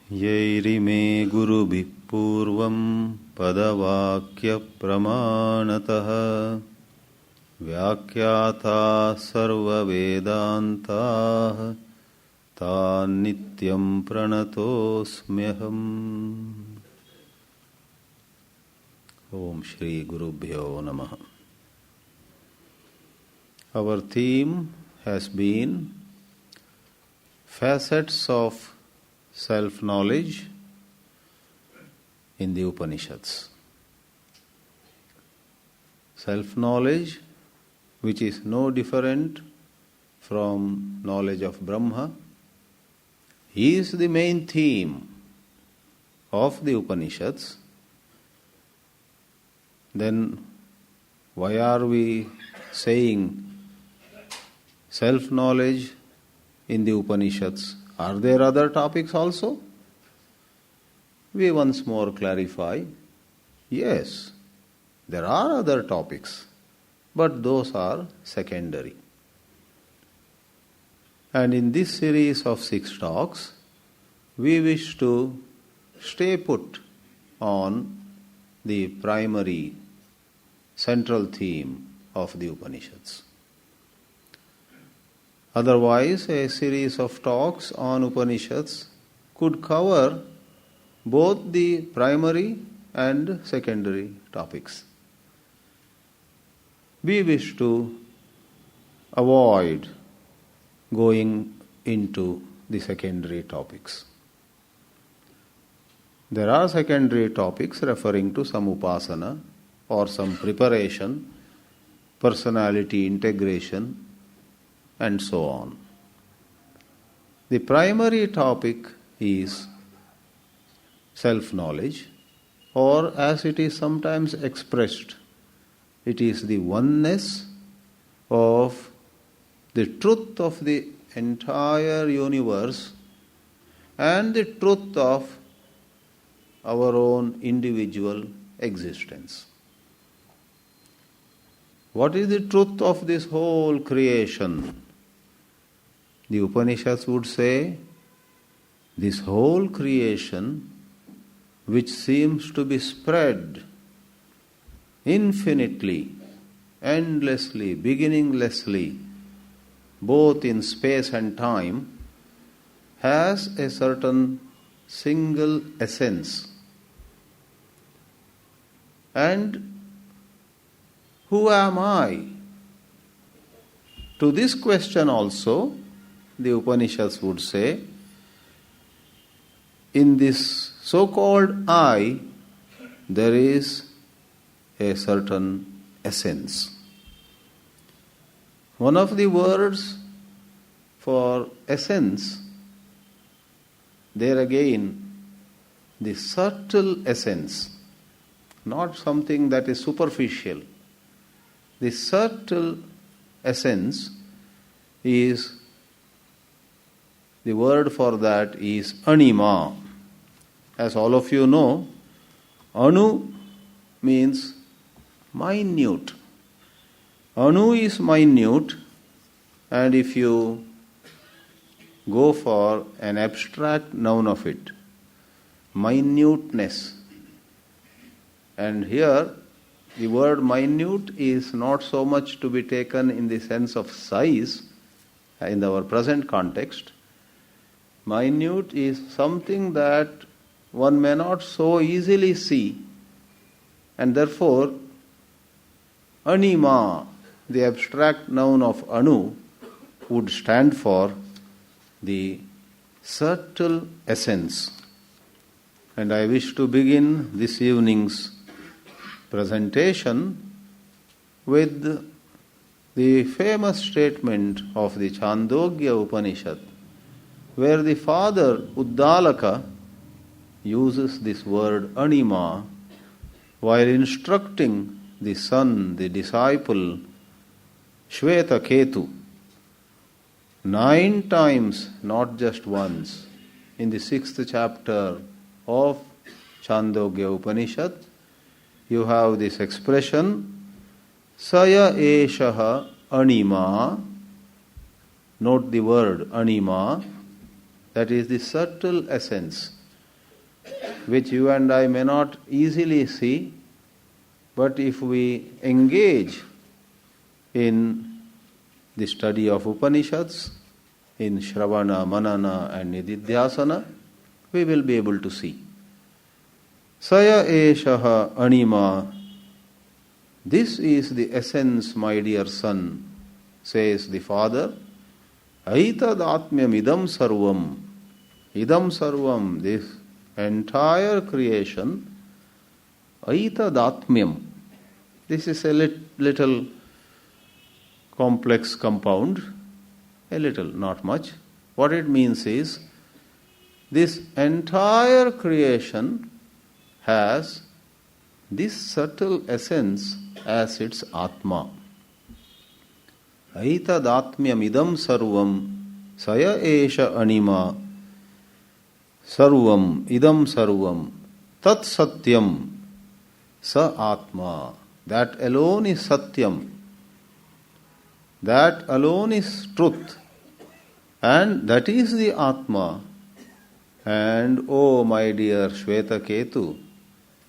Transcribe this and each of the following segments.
Yairime gurubhih purvam padavakya pramanatah vyakyata sarva vedantah tan nityam pranatosmyaham. Om Shri Gurubhyo Namaha. Our theme has been Facets of Self-Knowledge in the Upanishads. Self-knowledge, which is no different from knowledge of Brahma, is the main theme of the Upanishads. Then why are we saying self-knowledge in the Upanishads? Are there other topics also? We once more clarify, yes, there are other topics, but those are secondary. And in this series of 6 talks, we wish to stay put on the primary central theme of the Upanishads. Otherwise, a series of talks on Upanishads could cover both the primary and secondary topics. We wish to avoid going into the secondary topics. There are secondary topics referring to some upasana or some preparation, personality integration, and so on. The primary topic is self-knowledge, or as it is sometimes expressed, it is the oneness of the truth of the entire universe and the truth of our own individual existence. What is the truth of this whole creation? The Upanishads would say, this whole creation, which seems to be spread infinitely, endlessly, beginninglessly, both in space and time, has a certain single essence. And who am I? To this question also, the Upanishads would say, in this so-called I, there is a certain essence. One of the words for essence, there again, the subtle essence, not something that is superficial. The subtle essence is, the word for that is anima. As all of you know, anu means minute. Anu is minute, and if you go for an abstract noun of it, minuteness. And here, the word minute is not so much to be taken in the sense of size in our present context. Minute is something that one may not so easily see, and therefore anima, the abstract noun of anu, would stand for the subtle essence. And I wish to begin this evening's presentation with the famous statement of the Chandogya Upanishad, where the father Uddalaka uses this word anima while instructing the son, the disciple Shvetaketu, 9 times, not just once, in the 6th chapter of Chandogya Upanishad. You have this expression, Saya Eshaha Anima. Note the word anima, that is the subtle essence. which you and I may not easily see, but if we engage in the study of Upanishads, in Shravana, Manana and Nididhyasana, we will be able to see. Saya eshaha anima. This is the essence, my dear son, says the father. Aitadatmyam idam sarvam. Idam sarvam, this entire creation. Aitadatmyam. This is a little complex compound. A little, not much. What it means is, this entire creation has this subtle essence as its Atma. Aitadatmyam idam sarvam saya esha anima sarvam idam sarvam tat satyam sa Atma. That alone is Satyam. That alone is truth. And that is the Atma. And oh my dear Shvetaketu,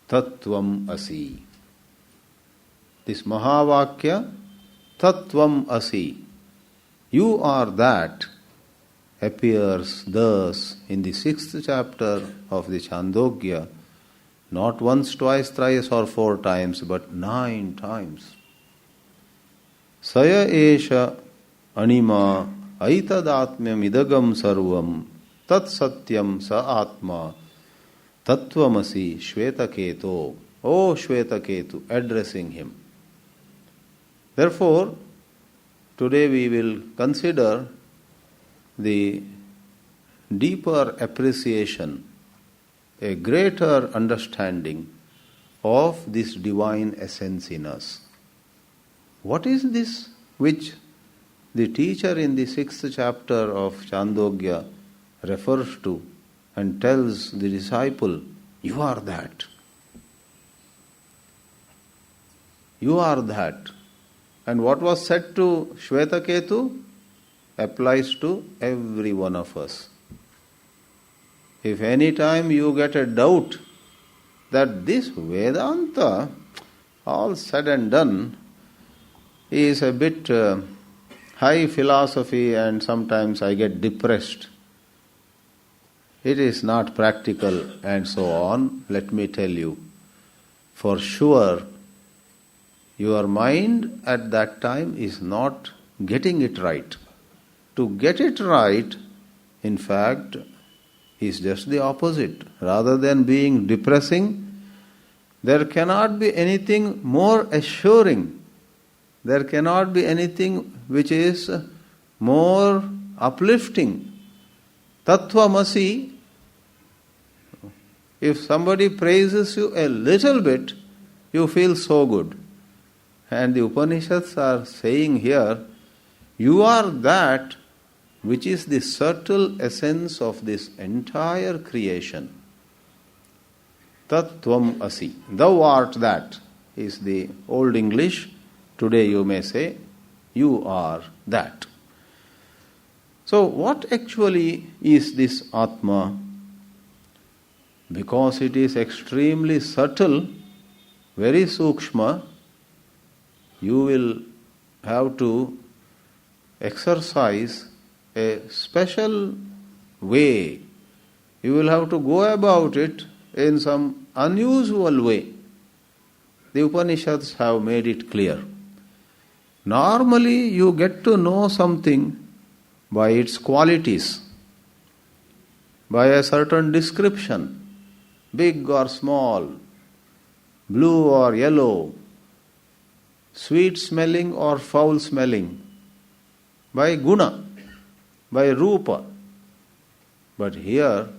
Tattvam Asi. This Mahavakya, Tattvam Asi. You are that, appears thus in the 6th chapter of the Chandogya, not once, twice, thrice or 4 times, but 9 times. Saya esha anima aitadatmyam idagam sarvam tat satyam sa atma tattvamasi Shvetaketo. O Shvetaketu, addressing him. Therefore, today we will consider the deeper appreciation, a greater understanding of this divine essence in us. What is this which the teacher in the 6th chapter of Chandogya refers to and tells the disciple, you are that. You are that. And what was said to Shvetaketu applies to every one of us. If any time you get a doubt that this Vedanta, all said and done, is a bit high philosophy and sometimes I get depressed, it is not practical and so on, let me tell you, for sure your mind at that time is not getting it right. To get it right, in fact, is just the opposite. Rather than being depressing, there cannot be anything more assuring. There cannot be anything which is more uplifting. Tattvamasi, if somebody praises you a little bit, you feel so good. And the Upanishads are saying here, you are that which is the subtle essence of this entire creation. Tattvam asi. Thou art that is the old English. Today you may say, you are that. So what actually is this Atma? Because it is extremely subtle, very sukshma, you will have to exercise a special way. You will have to go about it in some unusual way. The Upanishads have made it clear. Normally you get to know something by its qualities, by a certain description, big or small, blue or yellow, sweet smelling or foul smelling, by guna, by rupa. But here,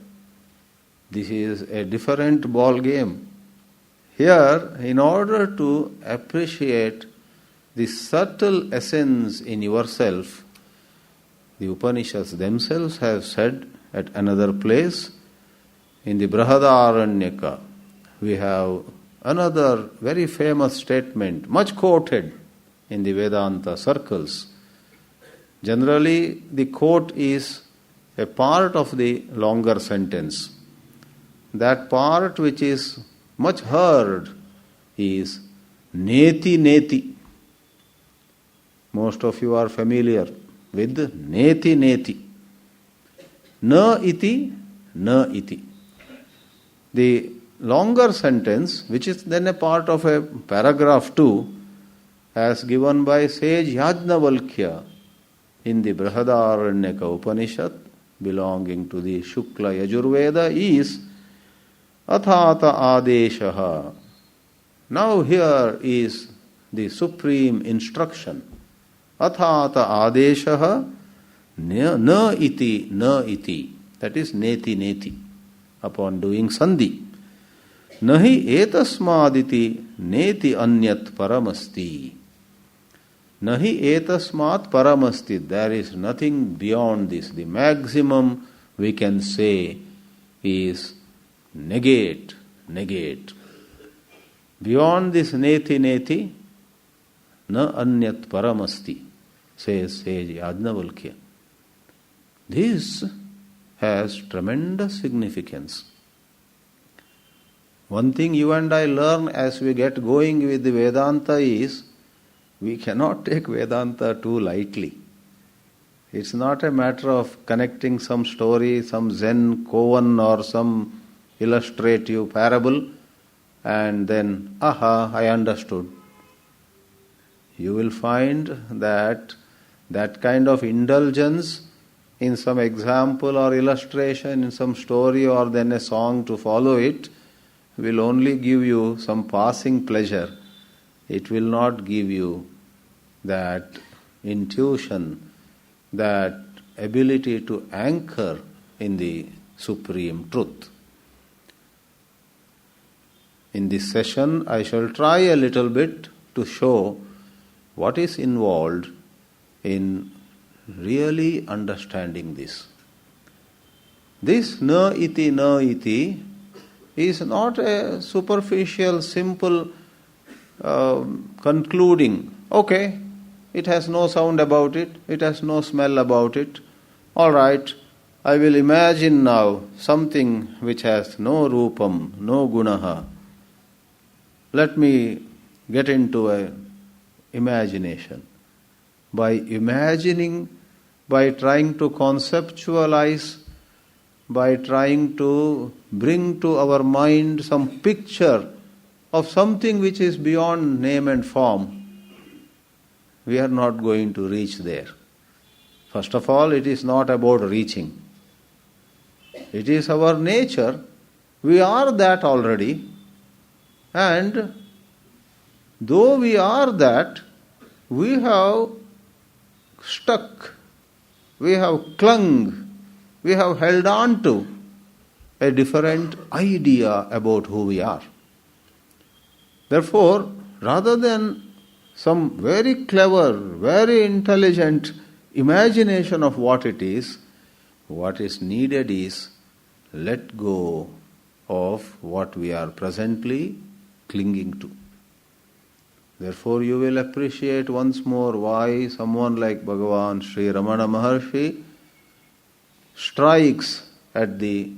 this is a different ball game. Here, in order to appreciate the subtle essence in yourself, the Upanishads themselves have said at another place, in the Brihadaranyaka, we have another very famous statement, much quoted in the Vedanta circles. Generally, the quote is a part of the longer sentence. that part which is much heard is neti neti. Most of you are familiar with neti neti. Na iti, na iti. The longer sentence, which is then a part of a paragraph 2, as given by sage Yajnavalkya in the Brihadaranyaka Upanishad belonging to the Shukla Yajurveda, is Athata Adeshaha. Now here is the supreme instruction. Athata Adeshaha na iti, na iti. That is neti neti. Upon doing sandhi. Nahi etasmaditi neti anyat paramasti. Nahi etasmat paramasti. There is nothing beyond this. The maximum we can say is negate, negate. Beyond this neti neti, na anyat paramasti, says sage Yajnavalkya. This has tremendous significance. One thing you and I learn as we get going with the Vedanta is we cannot take Vedanta too lightly. It's not a matter of connecting some story, some Zen koan or some illustrative parable and then, aha, I understood. You will find that that kind of indulgence in some example or illustration, in some story or then a song to follow it, will only give you some passing pleasure. It will not give you that intuition, that ability to anchor in the supreme truth. In this session, I shall try a little bit to show what is involved in really understanding this. This na iti is not a superficial, simple concluding. Okay, it has no sound about it, it has no smell about it. All right, I will imagine now something which has no rupam, no gunaha. Let me get into a imagination. By imagining, by trying to conceptualize, by trying to bring to our mind some picture of something which is beyond name and form, we are not going to reach there. First of all, it is not about reaching. It is our nature. We are that already. And though we are that, we have stuck, we have clung, we have held on to a different idea about who we are. Therefore, rather than some very clever, very intelligent imagination of what is needed is let go of what we are presently clinging to. Therefore, you will appreciate once more why someone like Bhagavan Sri Ramana Maharshi strikes at the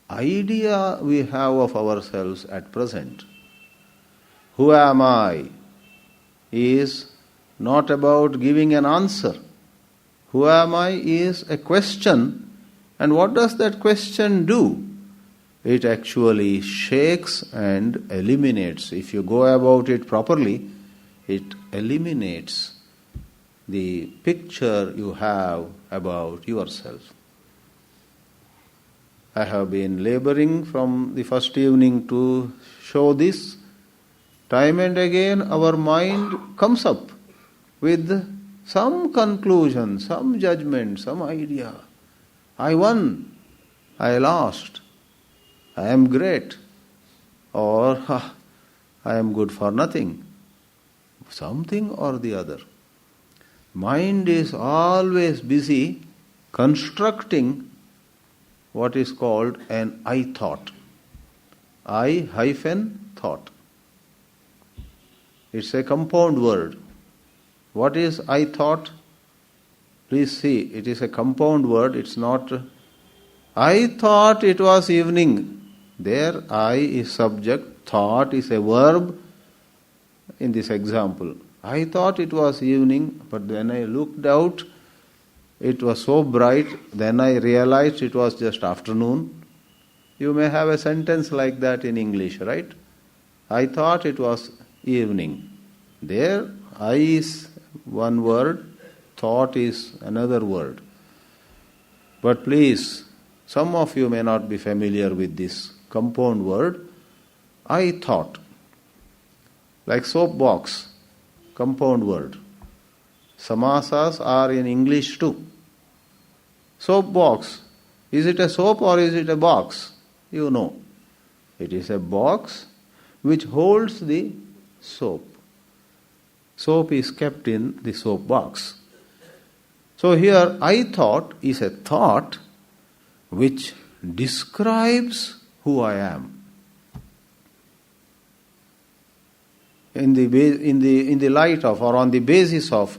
idea we have of ourselves at present. Who am I? Is not about giving an answer. Who am I is a question, and what does that question do? It actually shakes and eliminates. If you go about it properly, it eliminates the picture you have about yourself. I have been laboring from the first evening to show this. Time and again our mind comes up with some conclusion, some judgment, some idea. I won, I lost, I am great, or I am good for nothing. Something or the other. Mind is always busy constructing what is called an I thought. I-thought. It's a compound word. What is I thought? Please see, it is a compound word. It's not, I thought it was evening. There I is subject, thought is a verb in this example. I thought it was evening, but then I looked out, it was so bright, then I realized it was just afternoon. You may have a sentence like that in English, right? I thought it was evening. There, I is one word, thought is another word. But please, some of you may not be familiar with this compound word. I thought. Like soap box, compound word. Samasas are in English too. Soap box. Is it a soap or is it a box? You know. It is a box which holds the soap. Soap is kept in the soap box. So here, I thought is a thought which describes who I am. In the light of, or on the basis of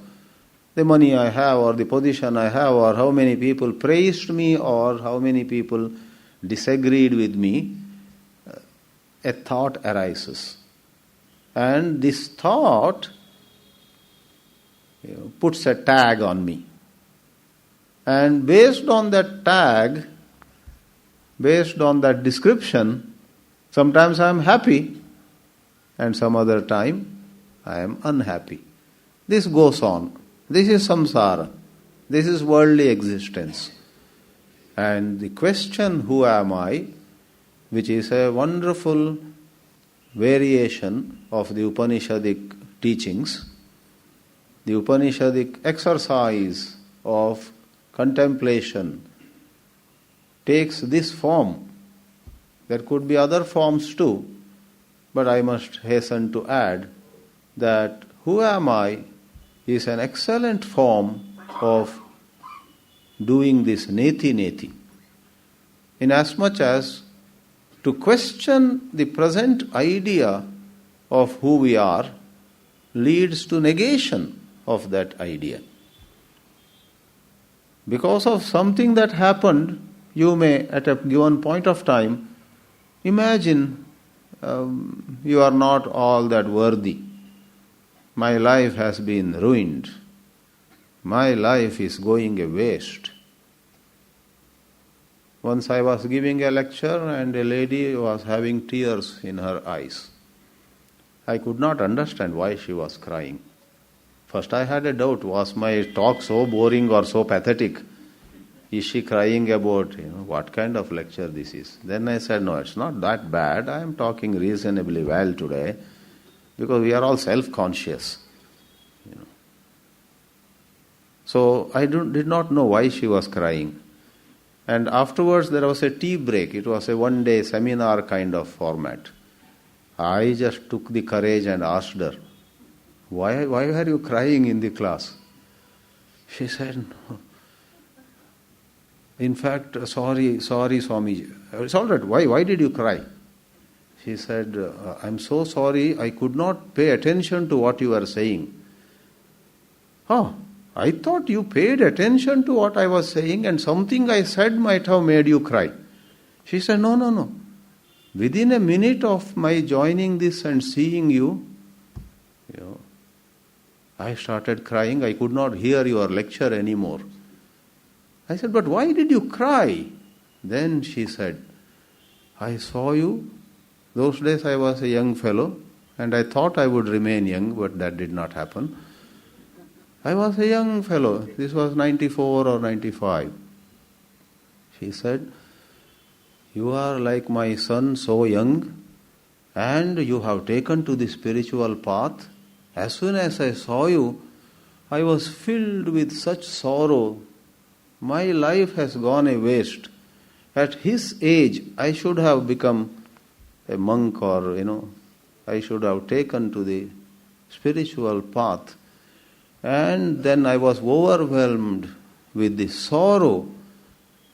the money I have, or the position I have, or how many people praised me, or how many people disagreed with me, a thought arises. And this thought puts a tag on me. And based on that tag, based on that description, sometimes I am happy and some other time I am unhappy. This goes on. This is samsara. This is worldly existence. And the question, who am I, which is a wonderful variation of the Upanishadic teachings, the Upanishadic exercise of contemplation takes this form. There could be other forms too, but I must hasten to add that who am I is an excellent form of doing this neti-neti. Inasmuch as to question the present idea of who we are leads to negation of that idea. Because of something that happened, you may at a given point of time imagine you are not all that worthy. My life has been ruined. My life is going a waste. Once I was giving a lecture and a lady was having tears in her eyes. I could not understand why she was crying. First I had a doubt, was my talk so boring or so pathetic? Is she crying about, what kind of lecture this is? Then I said, no, it's not that bad. I am talking reasonably well today because we are all self-conscious. So I did not know why she was crying. And afterwards there was a tea break. It was a one-day seminar kind of format. I just took the courage and asked her, why are you crying in the class? She said, no. In fact, sorry, Swami. It's all right. Why did you cry? She said, I'm so sorry, I could not pay attention to what you were saying. Oh, I thought you paid attention to what I was saying and something I said might have made you cry. She said, no. Within a minute of my joining this and seeing you, I started crying. I could not hear your lecture anymore. I said, but why did you cry? Then she said, I saw you. Those days I was a young fellow and I thought I would remain young, but that did not happen. I was a young fellow. This was 94 or 95. She said, you are like my son, so young, and you have taken to the spiritual path. As soon as I saw you, I was filled with such sorrow. My life has gone a waste. At his age, I should have become a monk or, I should have taken to the spiritual path. And then I was overwhelmed with the sorrow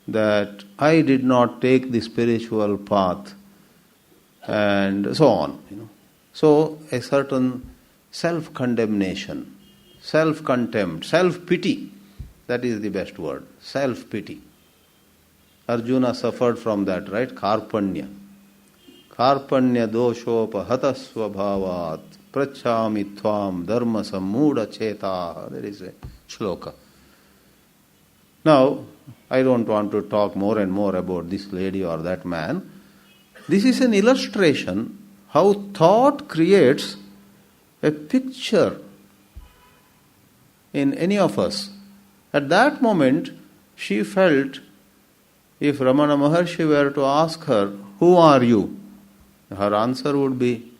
that I did not take the spiritual path and so on. So a certain self-condemnation, self-contempt, self-pity, that is the best word, self-pity. Arjuna suffered from that, right? Karpanya. karpanya doshopahata svabhavat prachami tvam dharma sammuda cheta. There is a shloka. Now, I don't want to talk more and more about this lady or that man. This is an illustration how thought creates a picture in any of us. At that moment, she felt if Ramana Maharshi were to ask her, "Who are you?" her answer would be,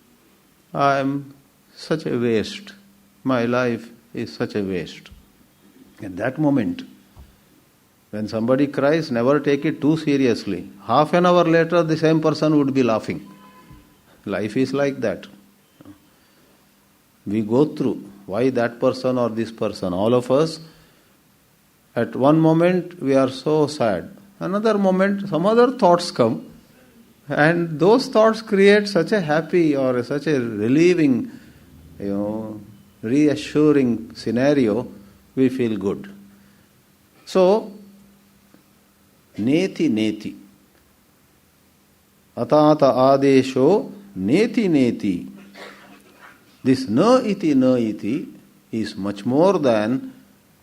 "I am such a waste. My life is such a waste." At that moment, when somebody cries, never take it too seriously. Half an hour later, the same person would be laughing. Life is like that. We go through. Why that person or this person? All of us, at one moment, we are so sad. Another moment, some other thoughts come. And those thoughts create such a happy or such a relieving, reassuring scenario, we feel good. So, neti neti. Atata adesho neti neti. This na iti is much more than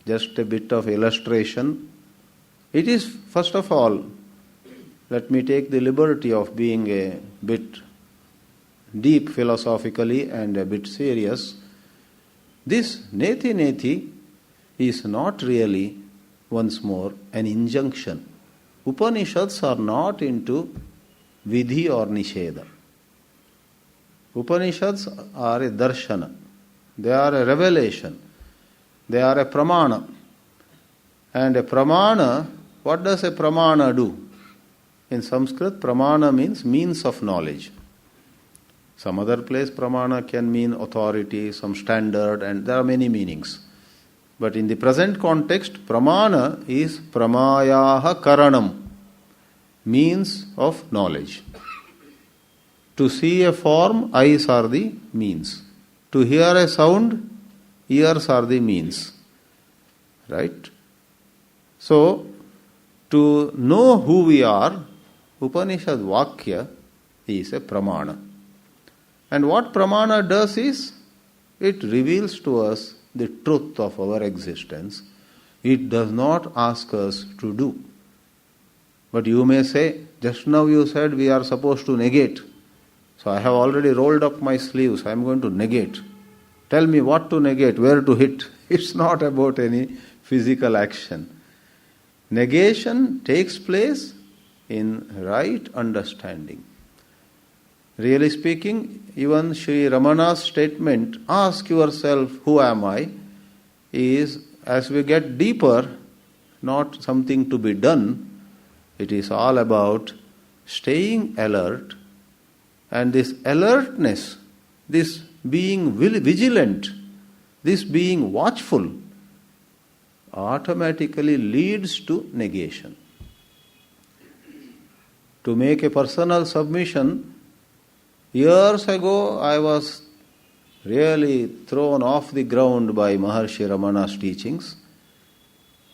just a bit of illustration. It is, first of all, let me take the liberty of being a bit deep philosophically and a bit serious. This neti neti is not really, once more, an injunction. Upanishads are not into vidhi or nisheda. Upanishads are a darshana. They are a revelation. They are a pramana. And a pramana, what does a pramana do? In Sanskrit, pramana means of knowledge. Some other place, pramana can mean authority, some standard, and there are many meanings. But in the present context, pramana is pramayaha karanam, means of knowledge. To see a form, eyes are the means. To hear a sound, ears are the means. Right? So, to know who we are, Upanishad Vakya is a pramana. And what pramana does is, it reveals to us the truth of our existence. It does not ask us to do. But you may say, just now you said we are supposed to negate. So I have already rolled up my sleeves, I am going to negate. Tell me what to negate, where to hit. It's not about any physical action. Negation takes place in right understanding. Really speaking, even Sri Ramana's statement, ask yourself, who am I, is, as we get deeper, not something to be done. It is all about staying alert, and this alertness, this being vigilant, this being watchful, automatically leads to negation. To make a personal submission, years ago I was really thrown off the ground by Maharshi Ramana's teachings,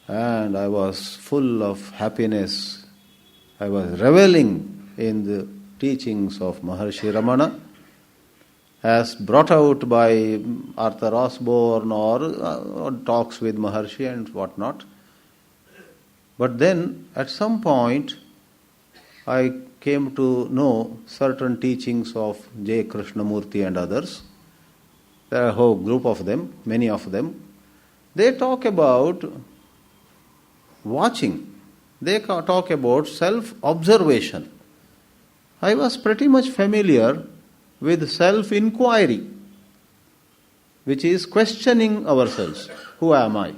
and I was full of happiness. I was reveling in the teachings of Maharshi Ramana as brought out by Arthur Osborne or talks with Maharshi and whatnot. But then at some point I came to know certain teachings of J. Krishnamurti and others. There are a whole group of them, many of them. They talk about watching. They talk about self-observation. I was pretty much familiar with self-inquiry, which is questioning ourselves. Who am I?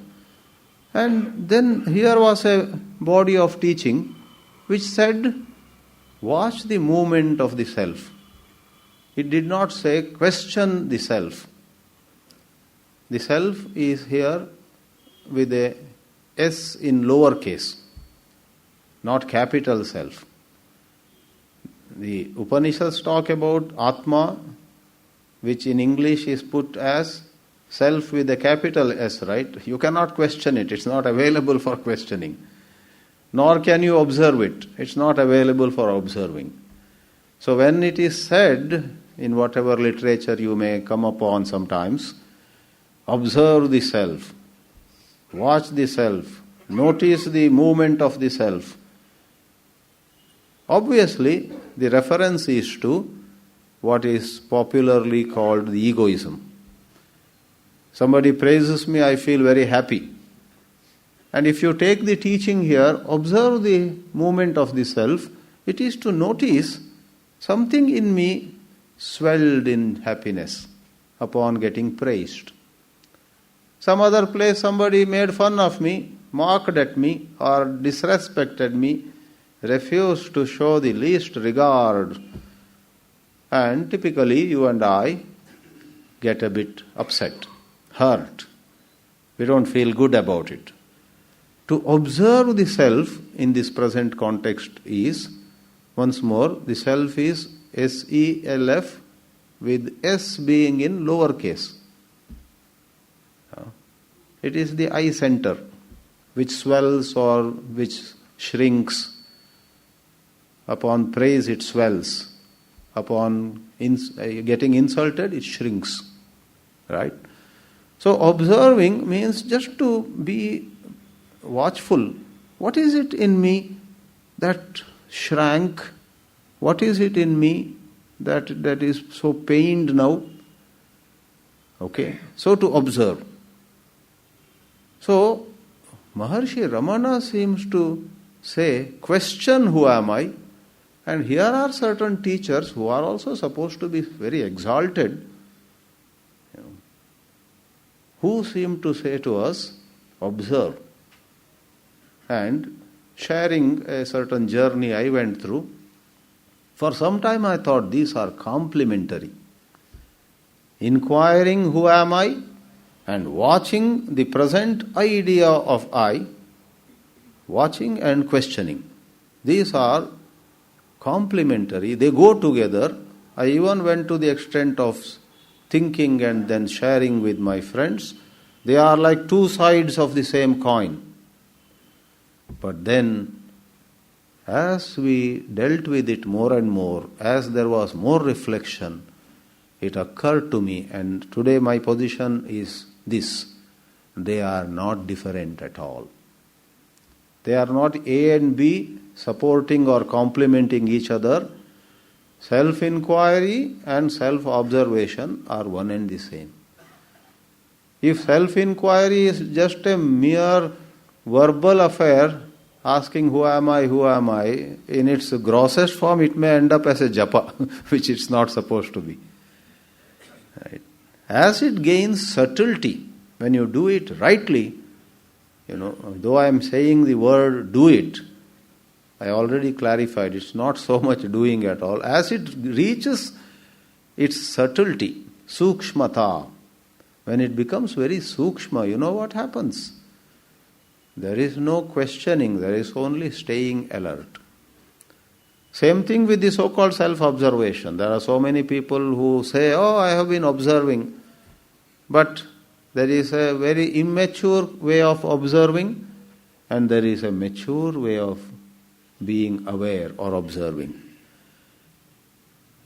And then here was a body of teaching which said, watch the movement of the self. It did not say question the self. The self is here with a S in lowercase, not capital self. The Upanishads talk about Atma, which in English is put as self with a capital S, right? You cannot question it. It's not available for questioning. Nor can you observe it. It's not available for observing. So when it is said, in whatever literature you may come upon sometimes, observe the self, watch the self, notice the movement of the self. Obviously, the reference is to what is popularly called the egoism. Somebody praises me, I feel very happy. And if you take the teaching here, observe the movement of the self, it is to notice something in me swelled in happiness upon getting praised. Some other place somebody made fun of me, mocked at me, or disrespected me, refused to show the least regard. And typically you and I get a bit upset, hurt. We don't feel good about it. To observe the self in this present context is, once more, the self is S-E-L-F with S being in lowercase. It is the I center which swells or which shrinks. Upon praise it swells. Upon getting insulted it shrinks. Right? So observing means just to be watchful. What is it in me that shrank? What is it in me that is so pained now? Okay, so to observe. So Maharshi Ramana seems to say, question who am I? And here are certain teachers who are also supposed to be very exalted, who seem to say to us, observe. And sharing a certain journey I went through, for some time I thought these are complementary. Inquiring who am I and watching the present idea of I, watching and questioning. These are complementary, they go together. I even went to the extent of thinking and then sharing with my friends. They are like two sides of the same coin. But then, as we dealt with it more and more, as there was more reflection, it occurred to me, and today my position is this: they are not different at all. They are not A and B supporting or complementing each other. Self-inquiry and self-observation are one and the same. If self-inquiry is just a mere verbal affair, asking who am I, in its grossest form it may end up as a japa, which it's not supposed to be. Right? As it gains subtlety, when you do it rightly, though I am saying the word do it, I already clarified, it's not so much doing at all. As it reaches its subtlety, sukshmata, when it becomes very sukshma, you know what happens? There is no questioning, there is only staying alert. Same thing with the so-called self-observation. There are so many people who say, oh, I have been observing. But there is a very immature way of observing, and there is a mature way of being aware or observing.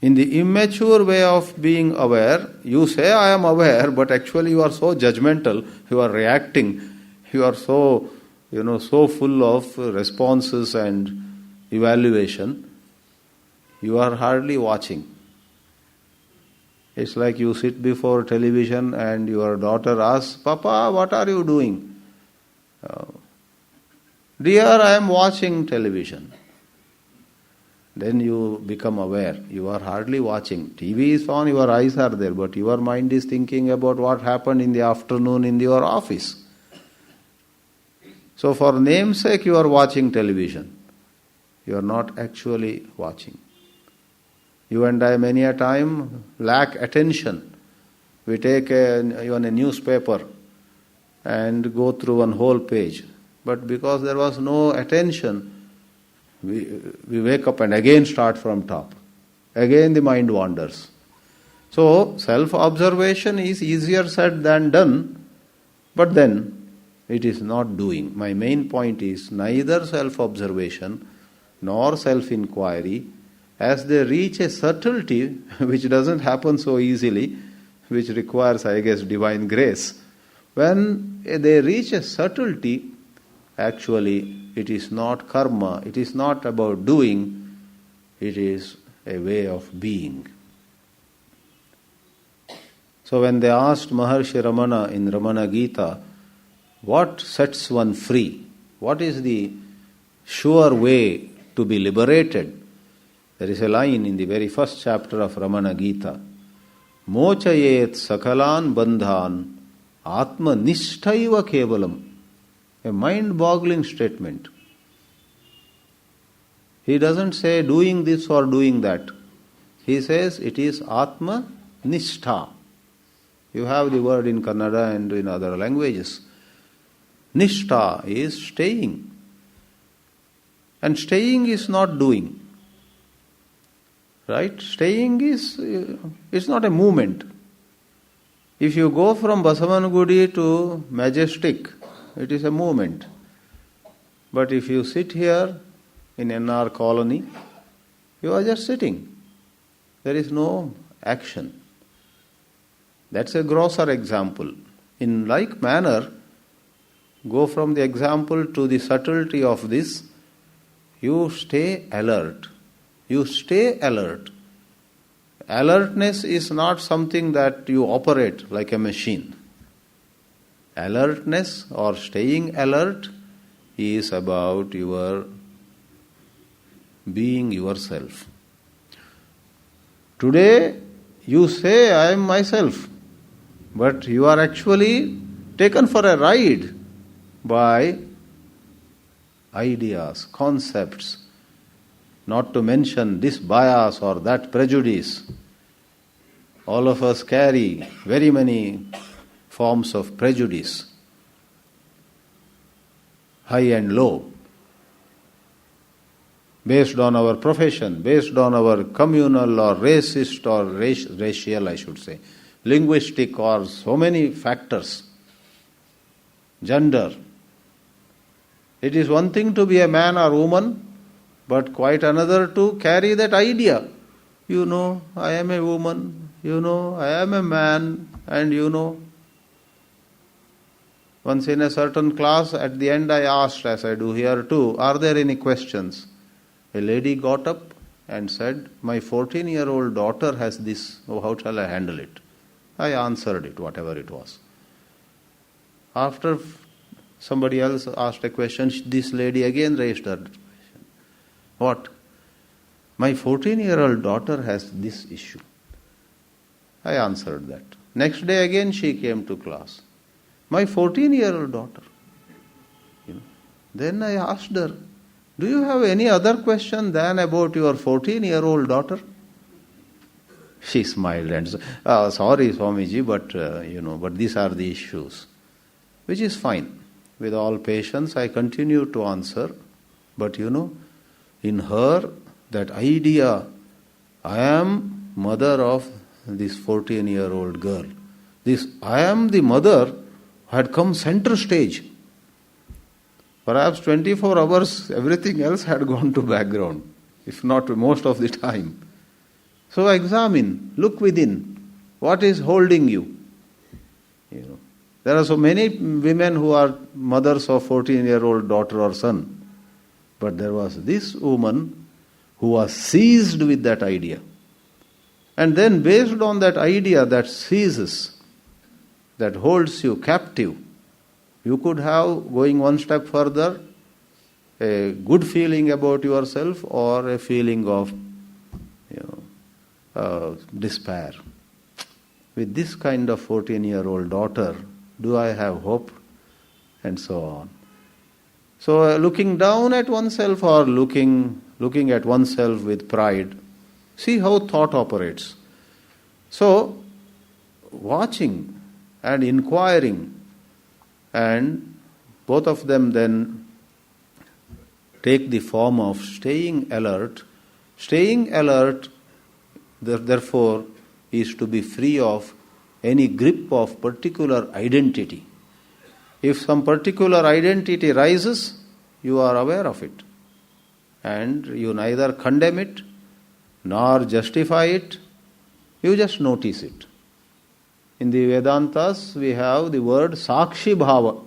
In the immature way of being aware, you say, I am aware, but actually you are so judgmental, you are reacting, you are so, so full of responses and evaluation, you are hardly watching. It's like you sit before television and your daughter asks, Papa, what are you doing? Dear, I am watching television. Then you become aware. You are hardly watching. TV is on, your eyes are there, but your mind is thinking about what happened in the afternoon in your office. So for namesake you are watching television. You are not actually watching. You and I many a time lack attention. We take even a newspaper and go through one whole page. But because there was no attention, we wake up and again start from top. Again the mind wanders. So self-observation is easier said than done, but then it is not doing. My main point is neither self-observation nor self-inquiry as they reach a subtlety which doesn't happen so easily, which requires, I guess, divine grace, when they reach a subtlety, actually it is not karma, it is not about doing, it is a way of being. So when they asked Maharshi Ramana in Ramana Gita, what sets one free? What is the sure way to be liberated? There is a line in the very first chapter of Ramana Gita. Mochayet sakalan bandhan atma nishtaiva kevalam. A mind-boggling statement. He doesn't say doing this or doing that. He says it is atma nishtha. You have the word in Kannada and in other languages. Nishtha is staying. And staying is not doing. Right? Staying is, it's not a movement. If you go from Basavanagudi to Majestic, it is a movement. But if you sit here in NR colony, you are just sitting. There is no action. That's a grosser example. In like manner, go from the example to the subtlety of this, you stay alert. You stay alert. Alertness is not something that you operate like a machine. Alertness or staying alert is about your being yourself. Today, you say, I am myself, but you are actually taken for a ride by ideas, concepts, not to mention this bias or that prejudice. All of us carry very many forms of prejudice, high and low, based on our profession, based on our communal or racist or racial, I should say, linguistic or so many factors, gender. It is one thing to be a man or woman, but quite another to carry that idea. You know, I am a woman, you know, I am a man, and you know. Once in a certain class, at the end I asked, as I do here too, are there any questions? A lady got up and said, my 14-year-old daughter has this, oh, how shall I handle it? I answered it, whatever it was. After somebody else asked a question, this lady again raised her question. What? My 14-year-old daughter has this issue. I answered that. Next day again she came to class. My 14-year-old daughter. Then I asked her, do you have any other question than about your 14-year-old daughter? She smiled and said, sorry Swamiji, but but these are the issues. Which is fine. With all patience I continue to answer. But in her, that idea, I am mother of this 14-year-old girl. This I am the mother had come center stage. Perhaps 24 hours, everything else had gone to background, if not most of the time. So examine, look within. What is holding you? There are so many women who are mothers of 14-year-old daughter or son. But there was this woman who was seized with that idea. And then based on that idea that seizes, that holds you captive, you could have, going one step further, a good feeling about yourself or a feeling of despair. With this kind of 14-year-old daughter, do I have hope? And so on. So looking down at oneself or looking at oneself with pride, see how thought operates. So watching and inquiring, and both of them then take the form of staying alert. Staying alert, therefore, is to be free of any grip of particular identity. If some particular identity rises, you are aware of it. And you neither condemn it, nor justify it, you just notice it. In the Vedantas, we have the word Sakshi Bhava,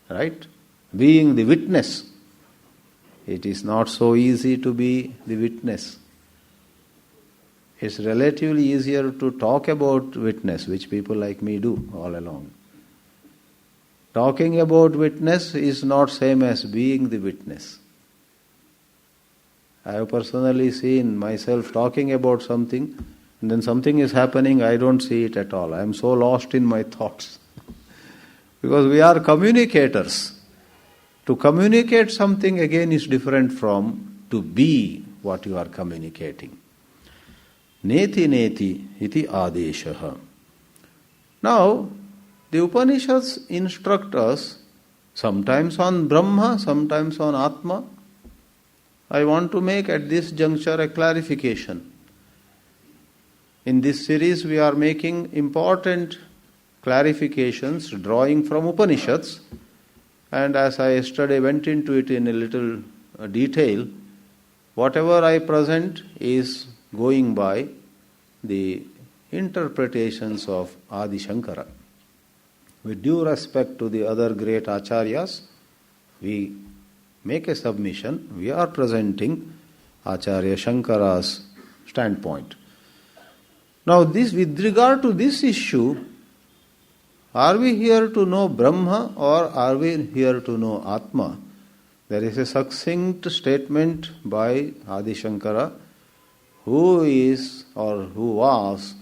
right? Being the witness. It is not so easy to be the witness. It's relatively easier to talk about witness, which people like me do all along. Talking about witness is not same as being the witness. I have personally seen myself talking about something, and then something is happening, I don't see it at all. I am so lost in my thoughts. Because we are communicators. To communicate something again is different from to be what you are communicating. Neti neti iti adeshaha. Now, the Upanishads instruct us sometimes on Brahma, sometimes on Atma. I want to make at this juncture a clarification. In this series we are making important clarifications drawing from Upanishads, and as I yesterday went into it in a little detail, whatever I present is going by the interpretations of Adi Shankara. With due respect to the other great acharyas, we make a submission. We are presenting Acharya Shankara's standpoint. Now, this, with regard to this issue, are we here to know Brahma or are we here to know Atma? There is a succinct statement by Adi Shankara, who is or who was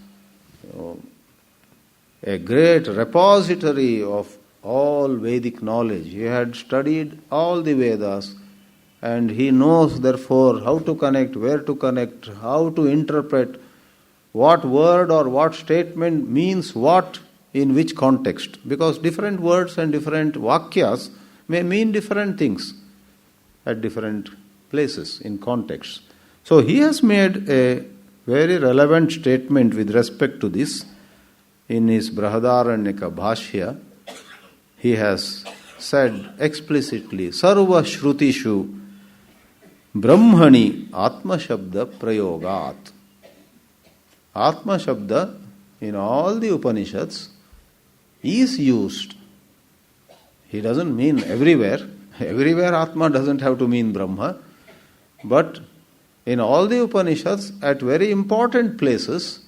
a great repository of all Vedic knowledge. He had studied all the Vedas, and he knows therefore how to connect, where to connect, how to interpret what word or what statement means what in which context. Because different words and different vakyas may mean different things at different places in context. So he has made a very relevant statement with respect to this. In his Brahadaranyaka Bhashya, he has said explicitly, Sarva Shrutishu Brahmani Atma Shabda Prayogat. Atma Shabda in all the Upanishads is used. He doesn't mean everywhere. Everywhere Atma doesn't have to mean Brahma. But in all the Upanishads, at very important places,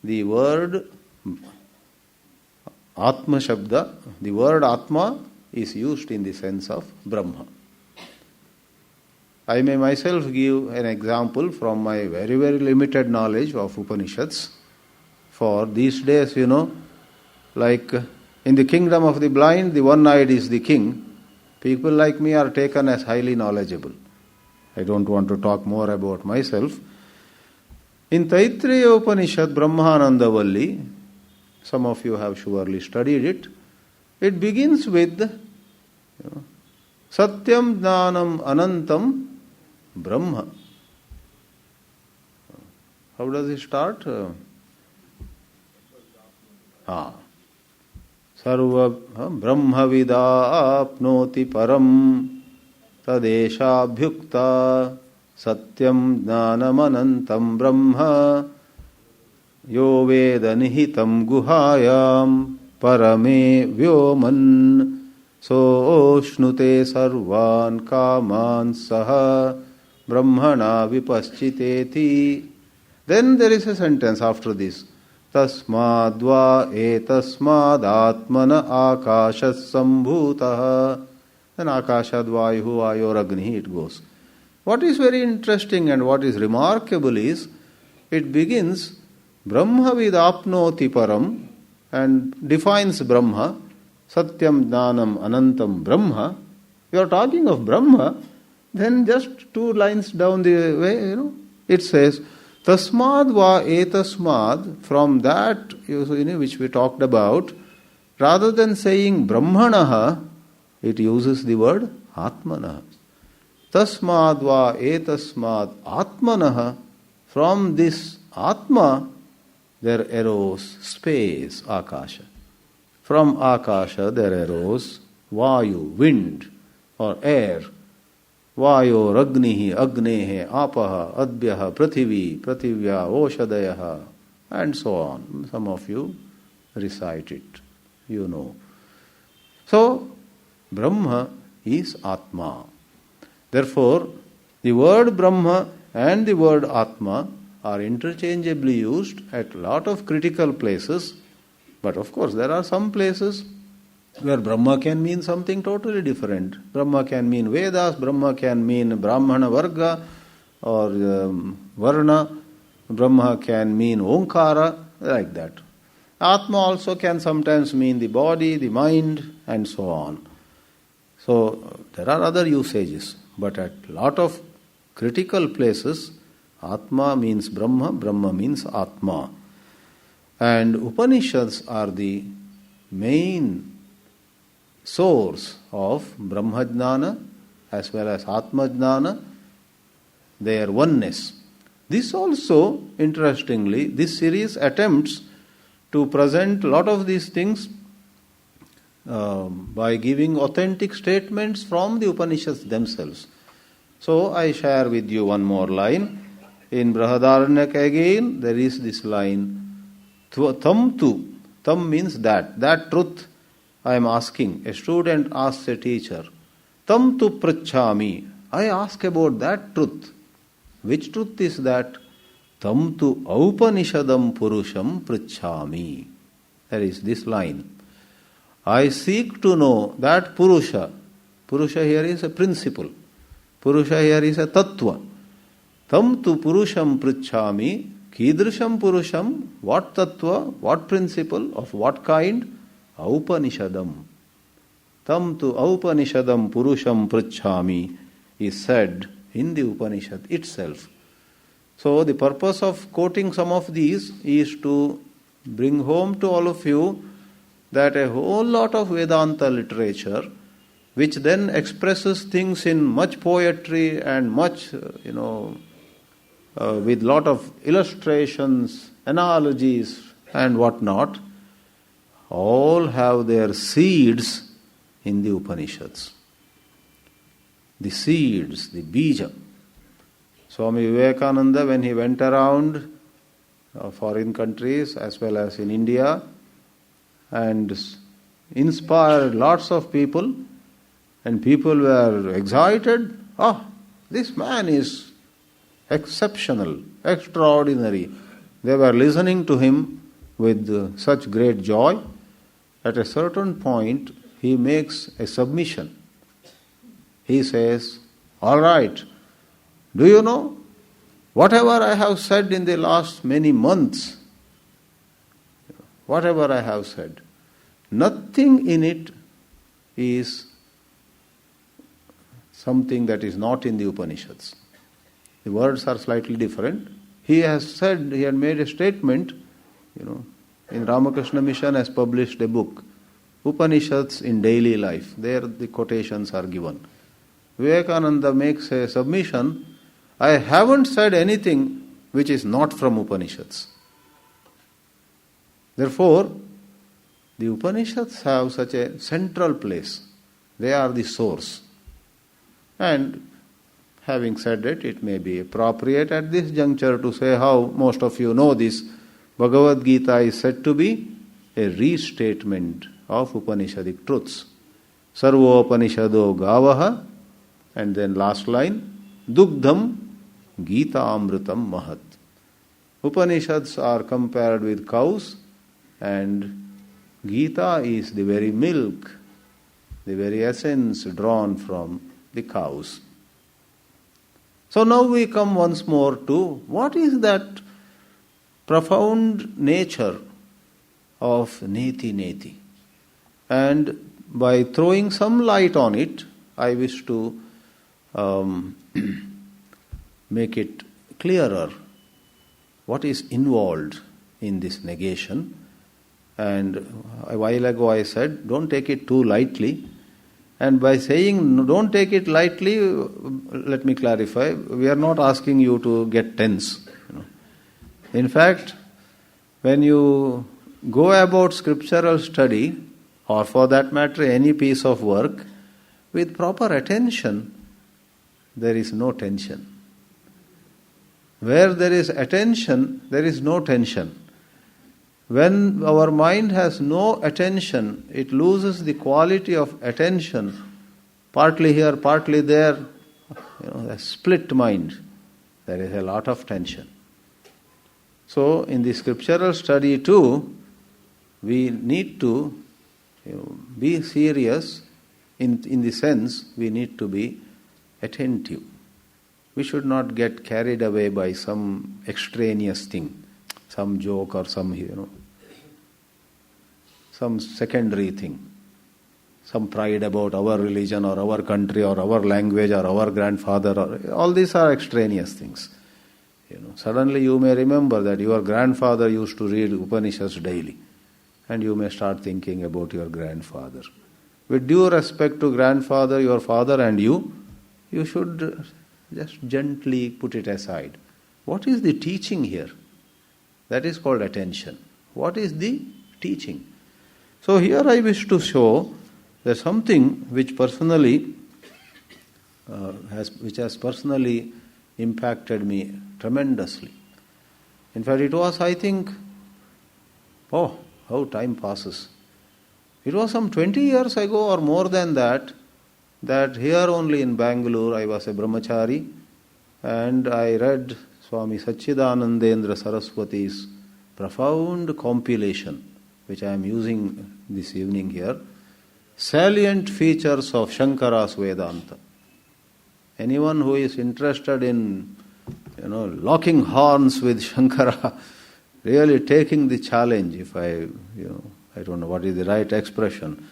the word Atma Shabda, the word Atma is used in the sense of Brahma. I may myself give an example from my very, very limited knowledge of Upanishads. For these days, like in the kingdom of the blind, the one-eyed is the king. People like me are taken as highly knowledgeable. I don't want to talk more about myself. In Taittiriya Upanishad, Brahmananda Valli, some of you have surely studied it. It begins with Satyam Jnanam Anantam Brahma. How does it start? Sarva Brahma Vida Apnoti Param Tadesha Bhyukta Satyam Jnanam Anantam Brahma Yo Veda Nihitam Guhayam Parame Vyoman So Shnute Sarvan Kaman Saha Brahmana Vipaschiteti. Then there is a sentence after this. Tasmadva etasmad atmana akashas sambhutaha. Then akashad vayuhu vayoragni it goes. What is very interesting and what is remarkable is, it begins Brahma vidapnoti param and defines Brahma, Satyam Jnanam Anantam Brahma. You are talking of Brahma, then just 2 lines down the way, it says, Tasmad va etasmad, from that, which we talked about, rather than saying Brahmanaha, it uses the word Atmanaha. Tasmad va etasmad Atmanaha, from this Atma, there arose space, Akasha. From Akasha there arose Vayu, wind or air. Vayo Ragnihi Agnehe Apaha Adbhyaha Prathivi Prathivya Oshadayaha, and so on. Some of you recite it, you know. So, Brahma is Atma. Therefore, the word Brahma and the word Atma are interchangeably used at a lot of critical places. But of course, there are some places where Brahma can mean something totally different. Brahma can mean Vedas, Brahma can mean Brahmana Varga or Varna, Brahma can mean Omkara, like that. Atma also can sometimes mean the body, the mind, and so on. So, there are other usages, but at a lot of critical places, Atma means Brahma, Brahma means Atma. And Upanishads are the main source of Brahmajnana as well as Atmajnana, their oneness. This also, interestingly, this series attempts to present a lot of these things by giving authentic statements from the Upanishads themselves. So I share with you one more line. In Brihadaranyaka again, there is this line, Tam tu. Tam means that truth I am asking. A student asks a teacher, Tam tu prachami. I ask about that truth. Which truth is that? Tam tu aupanishadam purusham prachami. There is this line. I seek to know that Purusha. Purusha here is a principle. Purusha here is a tattva. Tam tu purusham prachami. Kidrisham purusham. What tattva? What principle? Of what kind? Aupanishadam. Tam tu aupanishadam purusham prachami is said in the Upanishad itself. So the purpose of quoting some of these is to bring home to all of you that a whole lot of Vedanta literature, which then expresses things in much poetry and much, with lot of illustrations, analogies and whatnot, all have their seeds in the Upanishads. The seeds, the bija. Swami Vivekananda, when he went around foreign countries as well as in India and inspired lots of people, and people were excited. This man is exceptional, extraordinary. They were listening to him with such great joy. At a certain point, he makes a submission. He says, all right, do you know, whatever I have said in the last many months, whatever I have said, nothing in it is something that is not in the Upanishads. The words are slightly different. He had made a statement, in Ramakrishna Mission has published a book, Upanishads in Daily Life. There the quotations are given. Vivekananda makes a submission, I haven't said anything which is not from Upanishads. Therefore, the Upanishads have such a central place. They are the source. And having said it, it may be appropriate at this juncture to say how most of you know this. Bhagavad Gita is said to be a restatement of Upanishadic truths. Sarvopanishado gavaha, and then last line, Dugdham Gita Amritam Mahat. Upanishads are compared with cows, and Gita is the very milk, the very essence drawn from the cows. So now we come once more to what is that profound nature of neti neti. And by throwing some light on it, I wish to make it clearer what is involved in this negation. And a while ago I said, don't take it too lightly. And by saying don't take it lightly, let me clarify, we are not asking you to get tense. In fact, when you go about scriptural study, or for that matter any piece of work, with proper attention, there is no tension. Where there is attention, there is no tension. When our mind has no attention, it loses the quality of attention, partly here, partly there, a split mind. There is a lot of tension. So, in the scriptural study too, we need to be serious in the sense we need to be attentive. We should not get carried away by some extraneous thing, some joke or some secondary thing, some pride about our religion or our country or our language or our grandfather. All these are extraneous things. Suddenly you may remember that your grandfather used to read Upanishads daily, and you may start thinking about your grandfather. With due respect to grandfather, your father and you should just gently put it aside. What is the teaching here? That is called attention. What is the teaching? So here I wish to show that something which has personally impacted me tremendously. In fact, it was, I think, how time passes. It was some 20 years ago or more than that here only in Bengaluru I was a brahmachari, and I read Swami Chidanandendra Saraswati's profound compilation, which I am using this evening here, Salient Features of Shankara's Vedanta. Anyone who is interested in locking horns with Shankara, really taking the challenge, if I don't know what is the right expression.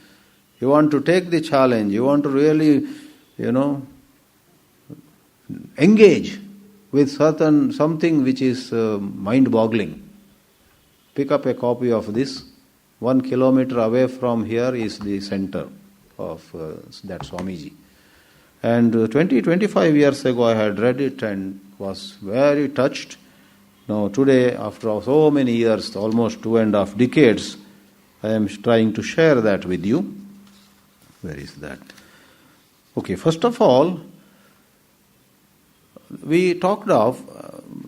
You want to take the challenge, you want to really, engage with something which is mind-boggling. Pick up a copy of this. 1 kilometer away from here is the center of that Swamiji. And 25 years ago I had read it and was very touched. Now today, after so many years, almost 2.5 decades, I am trying to share that with you. Where is that? Okay, first of all, we talked of,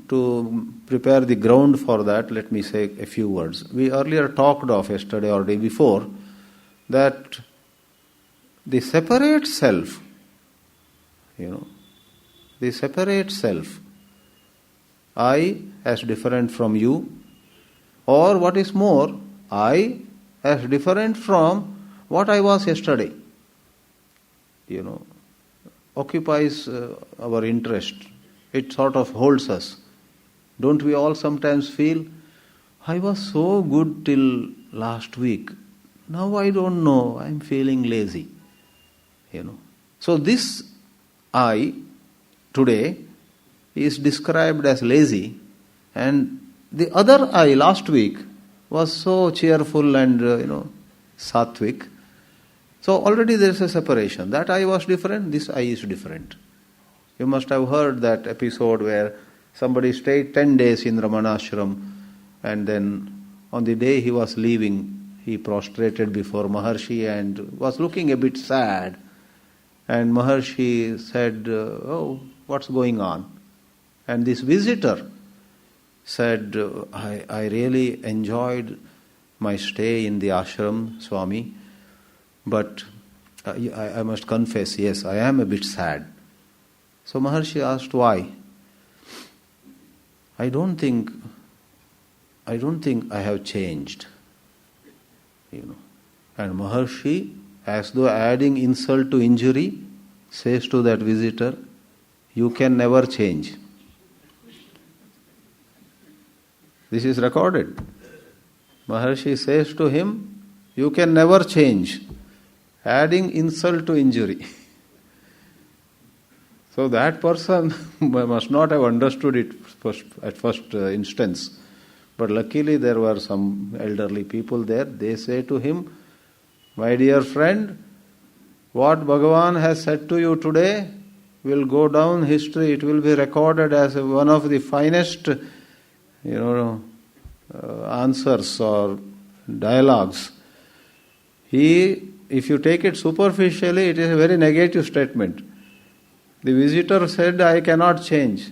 to prepare the ground for that, let me say a few words. We earlier talked of, yesterday or day before, that the separate self, the separate self, I as different from you, or what is more, I as different from what I was yesterday, occupies our interest. It sort of holds us. Don't we all sometimes feel, I was so good till last week, now I don't know, I'm feeling lazy. So this I today is described as lazy, and the other I last week was so cheerful and sattvic. So already there is a separation. That I was different, this I is different. You must have heard that episode where somebody stayed 10 days in Ramanashram, and then on the day he was leaving, he prostrated before Maharshi and was looking a bit sad. And Maharshi said, what's going on? And this visitor said, I really enjoyed my stay in the ashram, Swami, but I must confess, yes, I am a bit sad. So Maharshi asked, why? I don't think I have changed. And Maharshi, as though adding insult to injury, says to that visitor, you can never change. This is recorded. Maharshi says to him, you can never change, adding insult to injury. So that person must not have understood it at first instance. But luckily there were some elderly people there. They say to him, my dear friend, what Bhagavan has said to you today will go down history. It will be recorded as one of the finest answers or dialogues. If you take it superficially, it is a very negative statement. The visitor said, I cannot change.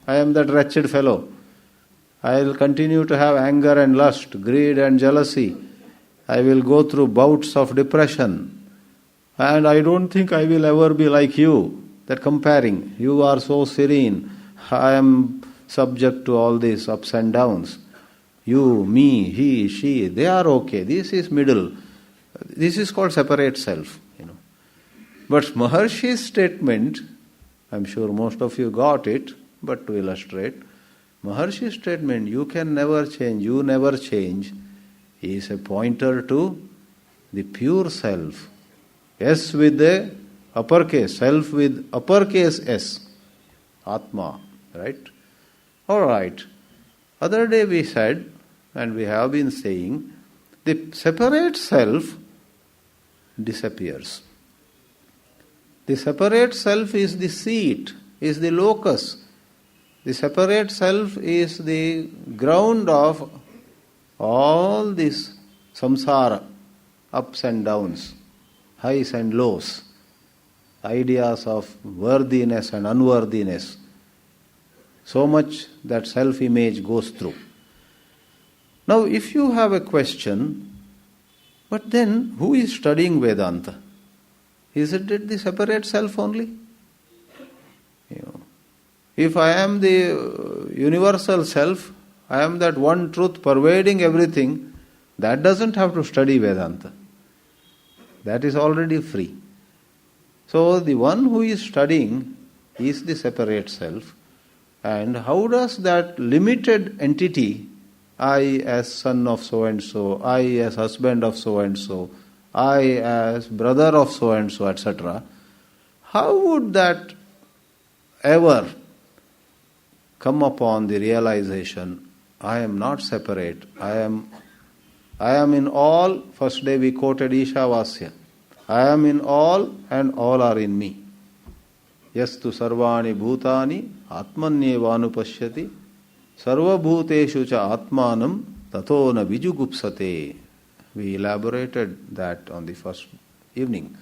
I am that wretched fellow. I will continue to have anger and lust, greed and jealousy. I will go through bouts of depression. And I don't think I will ever be like you. That comparing, you are so serene. I am subject to all these ups and downs. You, me, he, she, they are okay. This is middle. This is called separate self. But Maharshi's statement, I'm sure most of you got it, but to illustrate, Maharshi's statement, you can never change, you never change, is a pointer to the pure self. S with the uppercase, self with uppercase S. Atma, right? Alright. Other day we said, and we have been saying, the separate self disappears. The separate self is the seat, is the locus. The separate self is the ground of all this samsara, ups and downs, highs and lows, ideas of worthiness and unworthiness. So much that self-image goes through. Now, if you have a question, but then who is studying Vedanta? Is it the separate self only? If I am the universal self, I am that one truth pervading everything, that doesn't have to study Vedanta. That is already free. So the one who is studying is the separate self. And how does that limited entity, I as son of so-and-so, I as husband of so-and-so, I as brother of so-and-so, etc., how would that ever come upon the realization, I am not separate, I am in all. First day we quoted Ishavasya. I am in all and all are in me. Yastu sarvani bhutani atmanyevanupashyati sarva bhuteshu cha atmanam tato na vijugupsate. We elaborated that on the first evening.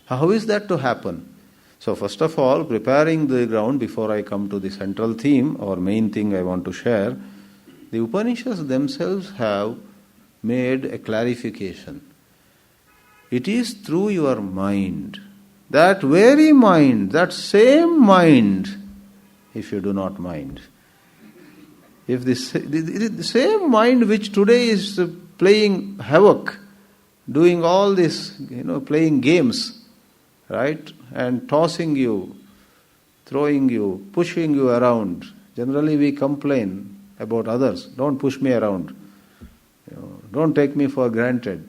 How is that to happen? So first of all, preparing the ground before I come to the central theme or main thing I want to share, the Upanishads themselves have made a clarification. It is through your mind, that very mind, that same mind, if you do not mind. If the same mind which today is playing havoc, doing all this, playing games, right? And tossing you, throwing you, pushing you around. Generally we complain about others. Don't push me around. Don't take me for granted.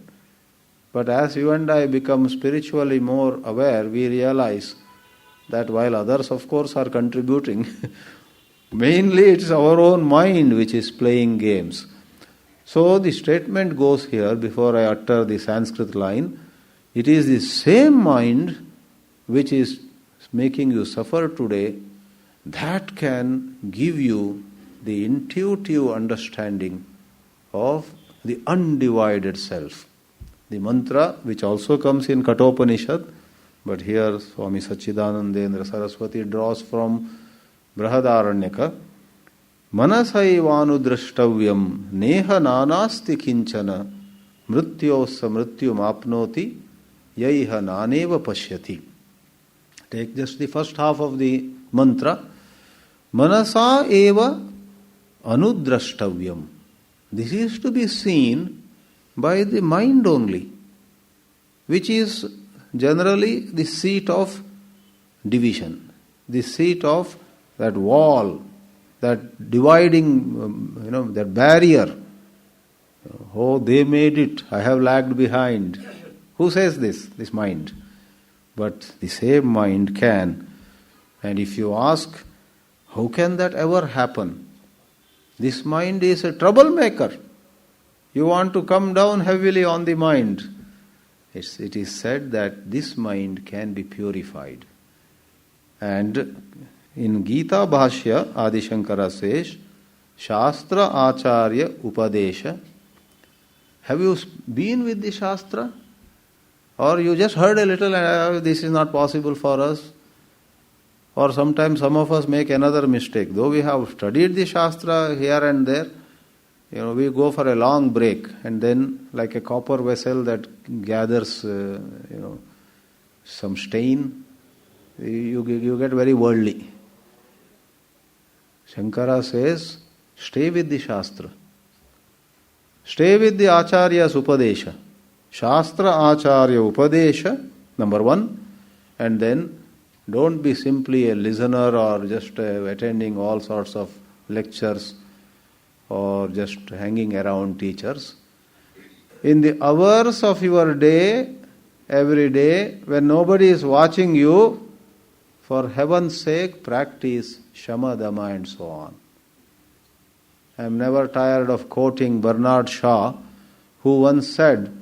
But as you and I become spiritually more aware, we realize that while others of course are contributing, mainly it's our own mind which is playing games. So the statement goes here, before I utter the Sanskrit line, it is the same mind which is making you suffer today, that can give you the intuitive understanding of the undivided self. The mantra, which also comes in Kathopanishad, but here Swami Sachidanandendra Saraswati draws from Brahadaranyaka, Manasaivanudrashtavyam neha nanasti kinchana mrityosa mrityum apnoti yaiha naneva pashyati. Take just the first half of the mantra. Manasa eva anudrashtavyam. This is to be seen by the mind only, which is generally the seat of division, the seat of that wall, that dividing, that barrier. Oh, they made it, I have lagged behind. Who says this? This mind. But the same mind can. And if you ask, how can that ever happen? This mind is a troublemaker. You want to come down heavily on the mind. It is said that this mind can be purified. And in Gita Bhashya, Adi Shankara says, Shastra Acharya Upadesha. Have you been with the Shastra? Or you just heard a little and this is not possible for us? Or sometimes some of us make another mistake. Though we have studied the Shastra here and there, we go for a long break, and then like a copper vessel that gathers, some stain, you get very worldly. Shankara says, stay with the Shastra. Stay with the Acharya's Upadesha. Shastra Acharya Upadesha, number one, and then don't be simply a listener or just attending all sorts of lectures or just hanging around teachers. In the hours of your day, every day, when nobody is watching you, for heaven's sake, practice Shama, Dama and so on. I am never tired of quoting Bernard Shaw, who once said,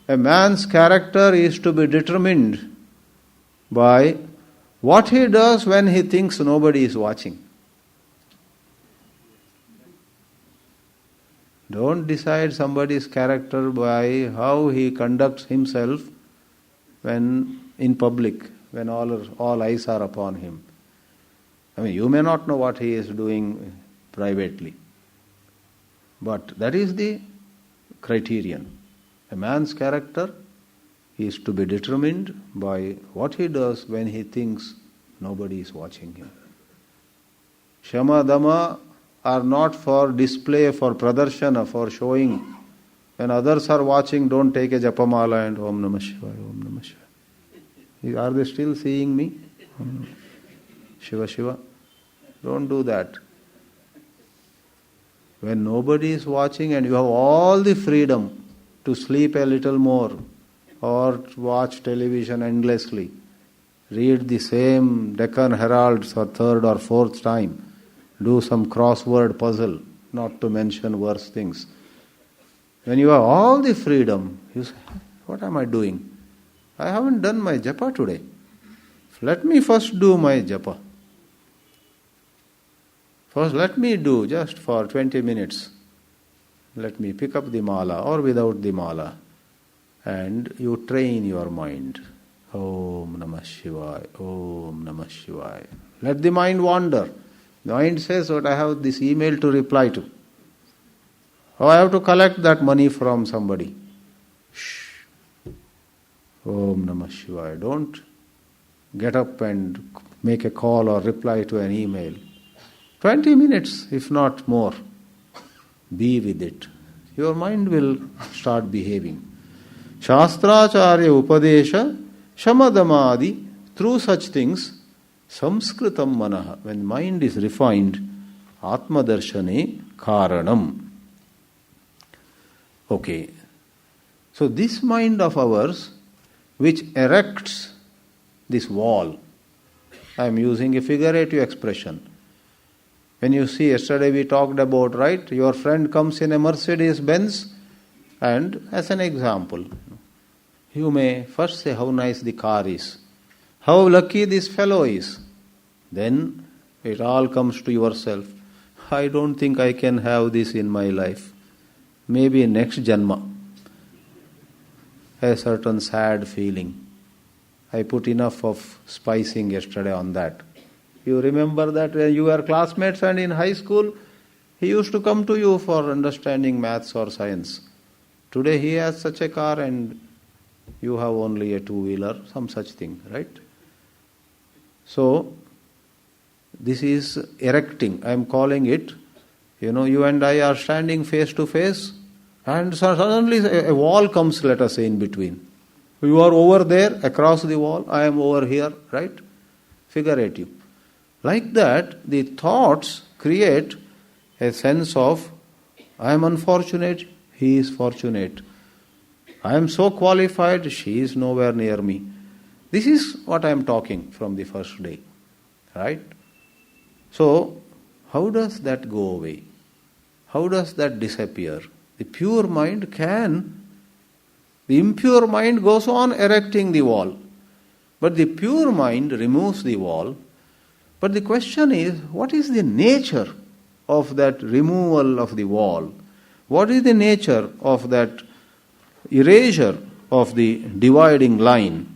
a man's character is to be determined by what he does when he thinks nobody is watching. Don't decide somebody's character by how he conducts himself when in public, when all eyes are upon him. You may not know what he is doing privately, but that is the criterion. A man's character is to be determined by what he does when he thinks nobody is watching him. Shama, Dama are not for display, for pradarshana, for showing. When others are watching, don't take a japamala and Om Namah Shivaya, Om Namah Shivaya. Are they still seeing me? Shiva, Shiva. Don't do that. When nobody is watching and you have all the freedom to sleep a little more or watch television endlessly, read the same Deccan Heralds for third or fourth time, do some crossword puzzle, not to mention worse things. When you have all the freedom, you say, what am I doing? I haven't done my japa today. Let me first do my japa. First let me do just for 20 minutes. Let me pick up the mala or without the mala. And you train your mind. Om Namah Shivaya, Om Namah Shivaya. Let the mind wander. The mind says, what I have this email to reply to. Oh, I have to collect that money from somebody. Shh. Om Namah Shivaya. Don't get up and make a call or reply to an email. 20 minutes, if not more. Be with it. Your mind will start behaving. Shastracharya Upadesha, Shamadamadi, through such things, Samskritam Manaha, when mind is refined, Atma Darshane Karanam. Okay. So this mind of ours, which erects this wall, I am using a figurative expression. When you see, yesterday we talked about, right, your friend comes in a Mercedes Benz, and as an example, you may first say how nice the car is, how lucky this fellow is. Then it all comes to yourself. I don't think I can have this in my life. Maybe next janma. A certain sad feeling. I put enough of spicing yesterday on that. You remember that when you were classmates and in high school, he used to come to you for understanding maths or science. Today he has such a car and you have only a two-wheeler, some such thing, right? So, this is erecting. I am calling it, you and I are standing face to face and suddenly a wall comes, let us say, in between. You are over there, across the wall, I am over here, right? Figurative. Like that, the thoughts create a sense of, I am unfortunate, he is fortunate. I am so qualified, she is nowhere near me. This is what I am talking from the first day. Right? So, how does that go away? How does that disappear? The pure mind can. The impure mind goes on erecting the wall. But the pure mind removes the wall. But the question is, what is the nature of that removal of the wall? What is the nature of that erasure of the dividing line?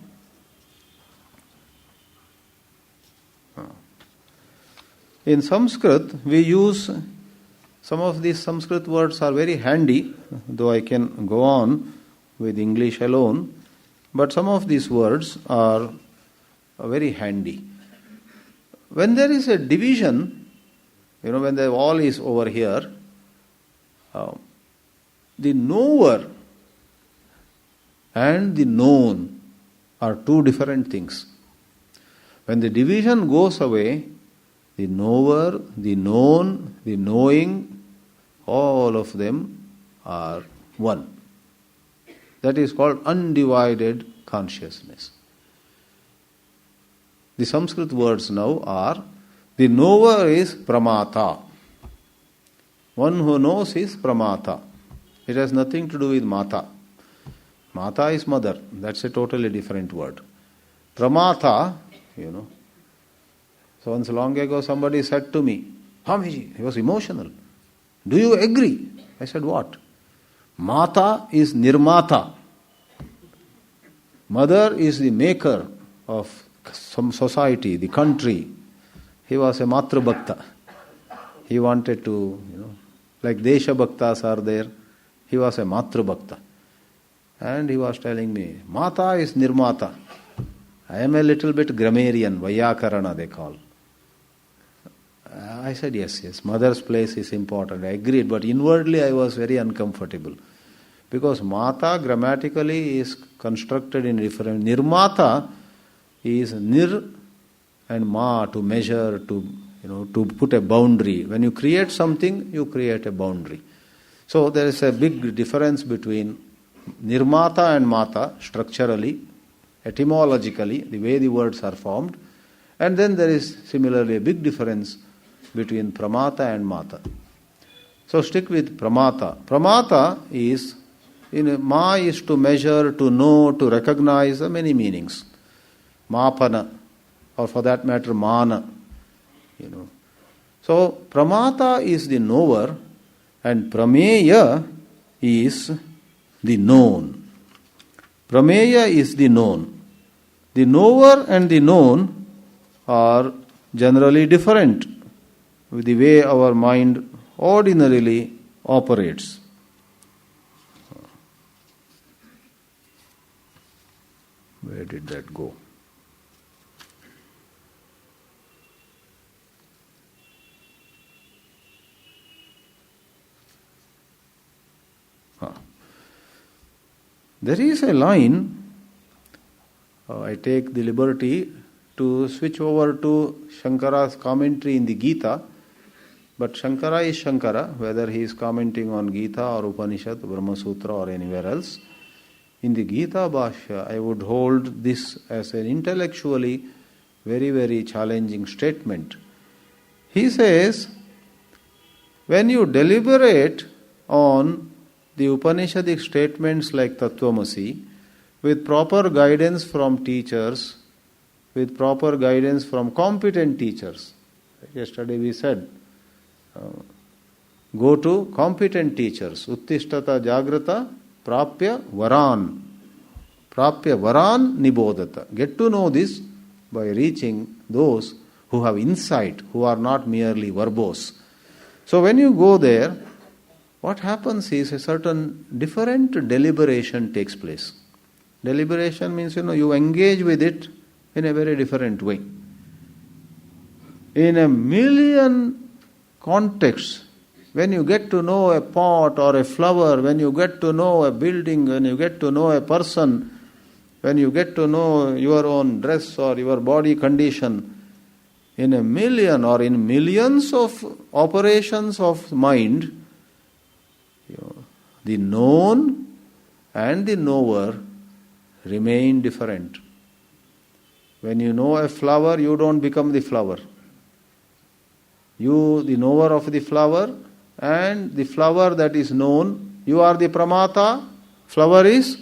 In Sanskrit, we use some of these Sanskrit words are very handy, though I can go on with English alone, but some of these words are very handy. When there is a division, when the wall is over here, the knower and the known are two different things. When the division goes away, the knower, the known, the knowing, all of them are one. That is called undivided consciousness. The Sanskrit words now are, the knower is pramata. One who knows is pramata. It has nothing to do with mata. Mata is mother. That's a totally different word. Pramata, So once long ago somebody said to me, Swamiji, he was emotional. Do you agree? I said, what? Mata is nirmata. Mother is the maker of some society, the country. He was a Matra Bhakta. He wanted to, like Desha Bhaktas are there. He was a Matra Bhakta. And he was telling me, Mata is Nirmata. I am a little bit grammarian, Vaiyakarana they call. I said, yes, mother's place is important. I agreed, but inwardly I was very uncomfortable. Because Mata grammatically is constructed in different. Nirmata is nir and ma, to measure, to put a boundary. When you create something, you create a boundary. So there is a big difference between nirmata and mata, structurally, etymologically, the way the words are formed. And then there is similarly a big difference between pramata and mata. So stick with pramata. Pramata is, ma is to measure, to know, to recognize, many meanings. Mapana, or for that matter, mana. So pramata is the knower, and prameya is the known. Prameya is the known. The knower and the known are generally different with the way our mind ordinarily operates. Where did that go? There is a line, I take the liberty to switch over to Shankara's commentary in the Gita, but Shankara is Shankara, whether he is commenting on Gita or Upanishad, Brahma Sutra or anywhere else. In the Gita Bhashya, I would hold this as an intellectually very, very challenging statement. He says, when you deliberate on the Upanishadic statements like Tattvamasi, with proper guidance from teachers, with proper guidance from competent teachers. Yesterday we said, go to competent teachers. Uttishtata Jagrata Prapya Varan. Prapya Varan Nibodata. Get to know this by reaching those who have insight, who are not merely verbose. So when you go there, what happens is a certain different deliberation takes place. Deliberation means, you engage with it in a very different way. In a million contexts, when you get to know a pot or a flower, when you get to know a building, when you get to know a person, when you get to know your own dress or your body condition, in a million or in millions of operations of mind, the known and the knower remain different. When you know a flower, you don't become the flower. You, the knower of the flower, and the flower that is known, you are the pramata, flower is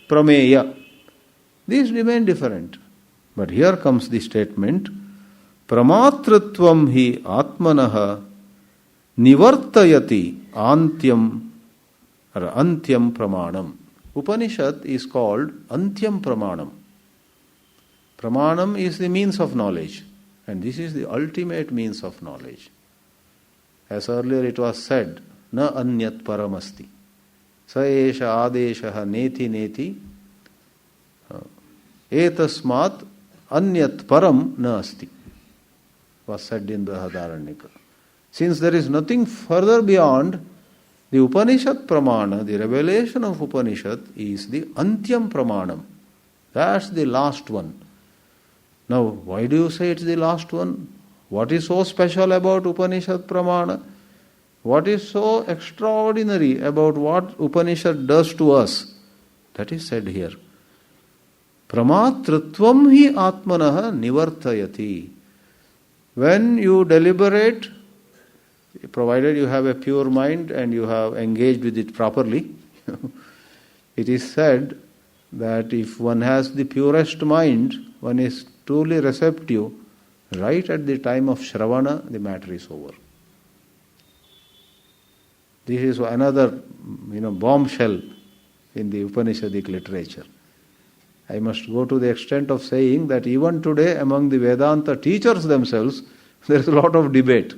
prameya. These remain different. But here comes the statement, pramatritvam hi atmanaha nivartayati antyam or antyam pramanam. Upanishad is called antyam pramanam. Pramanam is the means of knowledge, And this is the ultimate means of knowledge. As earlier it was said, na anyat paramasti. Sa esha adesha neti neti etasmat anyat param na asti. Was said in Brihadaranyaka. Since there is nothing further beyond, the Upanishad Pramana, the revelation of Upanishad is the Antyam Pramanam. That's the last one. Now, why do you say it's the last one? What is so special about Upanishad Pramana? What is so extraordinary about what Upanishad does to us? That is said here. Pramatritvam hi atmanaha nivartayati. When you deliberate, provided you have a pure mind and you have engaged with it properly, it is said that if one has the purest mind, one is truly receptive, right at the time of Shravana, the matter is over. This is another bombshell in the Upanishadic literature. I must go to the extent of saying that even today among the Vedanta teachers themselves, there is a lot of debate.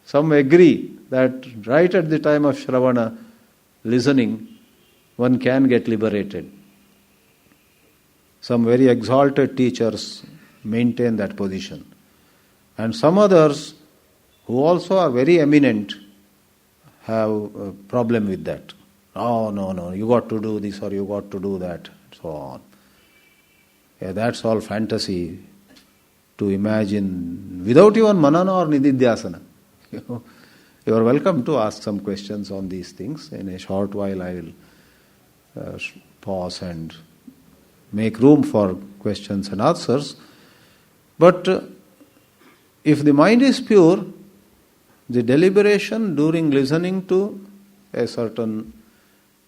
Some agree that right at the time of Shravana, listening, one can get liberated. Some very exalted teachers maintain that position. And some others, who also are very eminent, have a problem with that. Oh, no, you got to do this or you got to do that, so on. Yeah, that's all fantasy to imagine without even manana or nididhyasana. You are welcome to ask some questions on these things. In a short while I will pause and make room for questions and answers. But if the mind is pure, the deliberation during listening to a certain,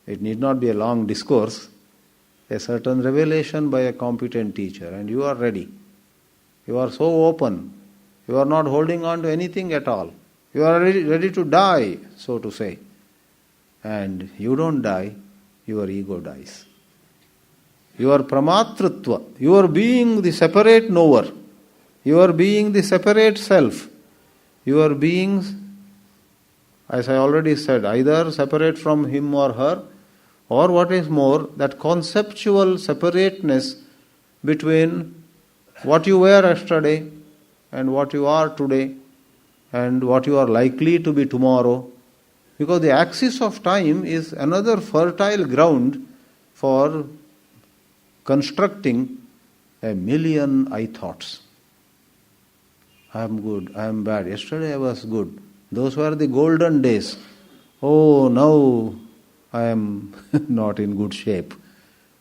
it need not be a long discourse, a certain revelation by a competent teacher, and you are ready. You are so open. You are not holding on to anything at all. You are ready to die, so to say. And you don't die, your ego dies. Your pramatritva, your being the separate knower, your being the separate self, your being, as I already said, either separate from him or her, or what is more, that conceptual separateness between what you were yesterday and what you are today and what you are likely to be tomorrow. Because the axis of time is another fertile ground for constructing a million I thoughts. I am good, I am bad. Yesterday I was good. Those were the golden days. Oh, now I am not in good shape.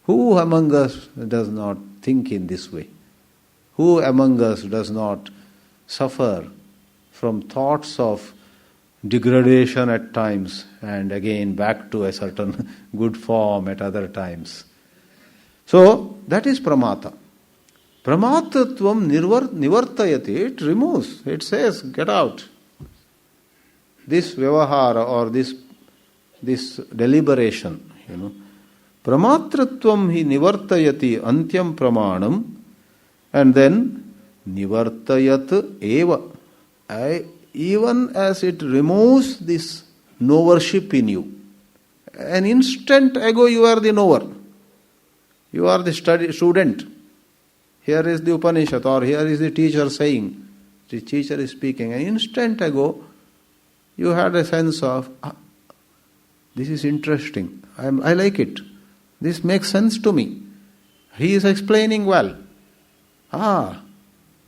Who among us does not think in this way? Who among us does not suffer from thoughts of degradation at times and again back to a certain good form at other times? So, that is pramata. Pramatratvam nivartayati, it removes, it says, get out. This vyavahara or this deliberation, Pramatratvam hi nivartayati antyam pramanam, and then nivartayat eva. Even as it removes this knowership in you. An instant ago you are the knower. You are the student. Here is the Upanishad, or here is the teacher saying. The teacher is speaking. An instant ago you had a sense of, this is interesting. I like it. This makes sense to me. He is explaining well.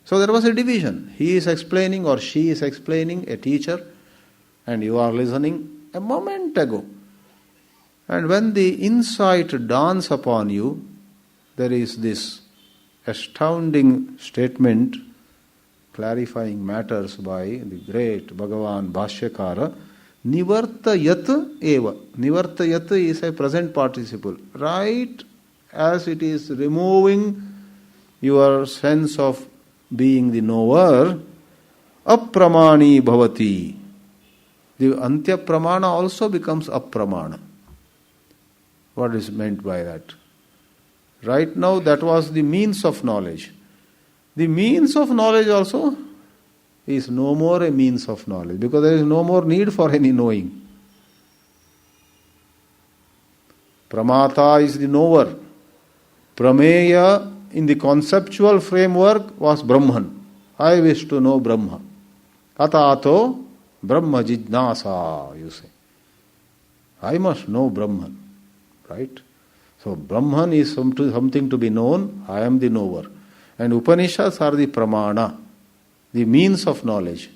So there was a division. He is explaining or she is explaining, a teacher, and you are listening a moment ago. And when the insight dawns upon you, there is this astounding statement clarifying matters by the great Bhagavan Bhashyakara, Nivartayat eva. Nivartayat is a present participle. Right as it is removing your sense of being the knower, apramani bhavati. The antya pramana also becomes apramana. What is meant by that? Right now that was the means of knowledge. The means of knowledge also is no more a means of knowledge, because there is no more need for any knowing. Pramata is the knower. Prameya in the conceptual framework was Brahman. I wish to know Brahma. Atato Brahma Jijnasa, you say. I must know Brahman. Right? So Brahman is something to be known. I am the knower. And Upanishads are the pramana, the means of knowledge.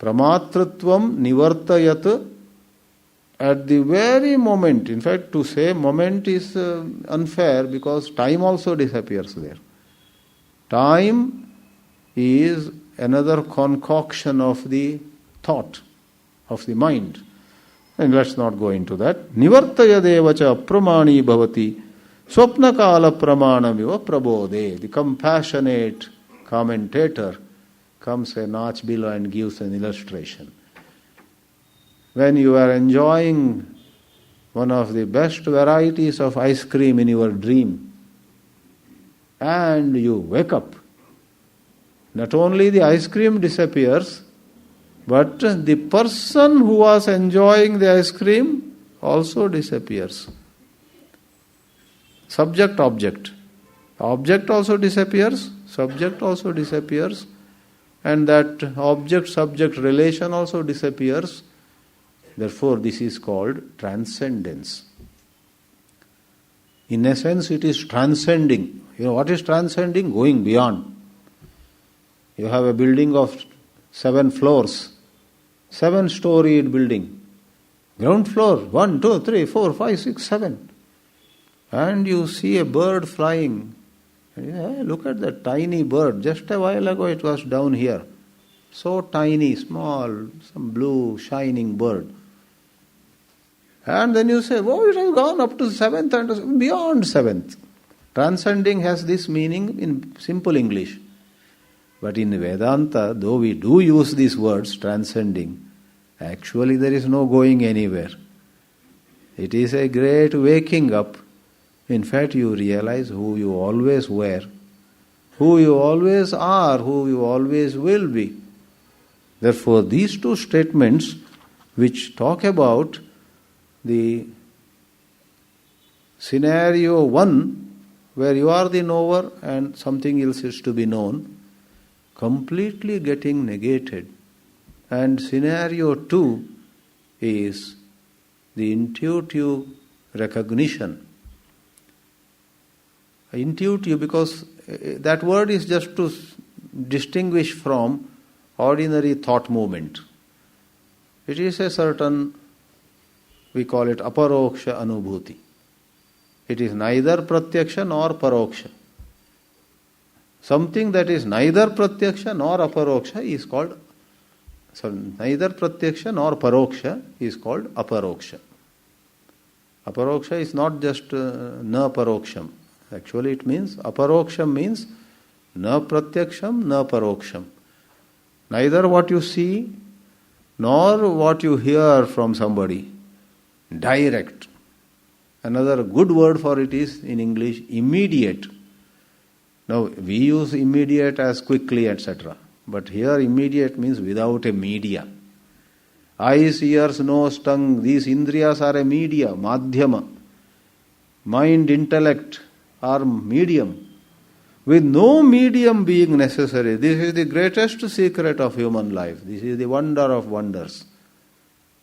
Pramatratvam nivartayat, at the very moment. In fact, to say moment is unfair, because time also disappears there. Time is another concoction of the thought, of the mind. And let's not go into that. Nivartaya devacha apramani bhavati swapna kala pramanamiva prabodhe. The compassionate commentator comes a notch below and gives an illustration. When you are enjoying one of the best varieties of ice cream in your dream, and you wake up, not only the ice cream disappears, but the person who was enjoying the ice cream also disappears. Subject, object. Object also disappears, subject also disappears, and that object-subject relation also disappears. Therefore, this is called transcendence. In a sense, it is transcending. You know what is transcending? Going beyond. You have a building of 7 floors, 7-storied building. Ground floor, 1, 2, 3, 4, 5, 6, 7. And you see a bird flying. And you say, hey, look at that tiny bird. Just a while ago it was down here. So tiny, small, some blue, shining bird. And then you say, oh, it has gone up to 7th and beyond 7th. Transcending has this meaning in simple English. But in Vedanta, though we do use these words, transcending, actually there is no going anywhere. It is a great waking up. In fact, you realize who you always were, who you always are, who you always will be. Therefore, these two statements, which talk about the scenario 1, where you are the knower and something else is to be known, completely getting negated. And scenario 2 is the intuitive recognition. Intuitive, because that word is just to distinguish from ordinary thought movement. It is a certain, we call it aparoksha anubhuti. It is neither pratyaksha nor paroksha. Something that is neither pratyaksha nor aparoksha is called, neither pratyaksha nor paroksha is called aparoksha. Aparoksha is not just na paroksham. Actually it means, aparoksham means na pratyaksham, na paroksham. Neither what you see nor what you hear from somebody. Direct. Another good word for it is in English immediate. Now we use immediate as quickly, etc. But here immediate means without a media. Eyes, ears, nose, tongue, these indriyas are a media, madhyama. Mind, intellect are medium. With no medium being necessary. This is the greatest secret of human life. This is the wonder of wonders.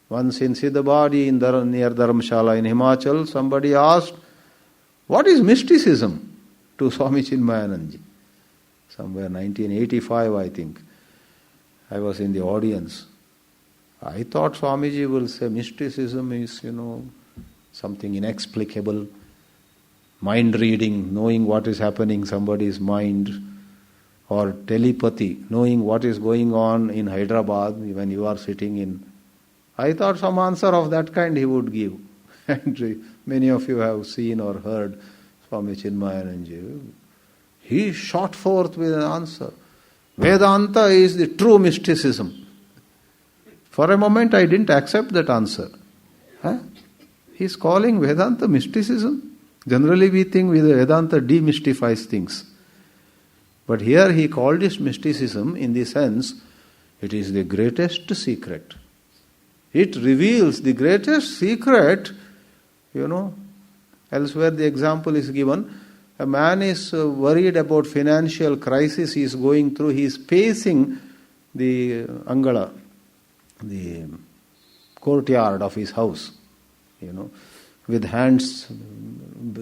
Once in Siddhabadi near Dharamshala in Himachal, somebody asked, what is mysticism? To Swami Chinmayanandaji. Somewhere 1985, I think. I was in the audience. I thought Swamiji will say mysticism is, something inexplicable. Mind reading, knowing what is happening in somebody's mind. Or telepathy, knowing what is going on in Hyderabad when you are sitting in. I thought some answer of that kind he would give. And many of you have seen or heard Swami Chinmayanandaji. He shot forth with an answer. Vedanta is the true mysticism. For a moment I didn't accept that answer. He is calling Vedanta mysticism. Generally we think Vedanta demystifies things. But here he called it mysticism in the sense it is the greatest secret. It reveals the greatest secret, Elsewhere the example is given. A man is worried about financial crisis he is going through. He is pacing the angala, the courtyard of his house, with hands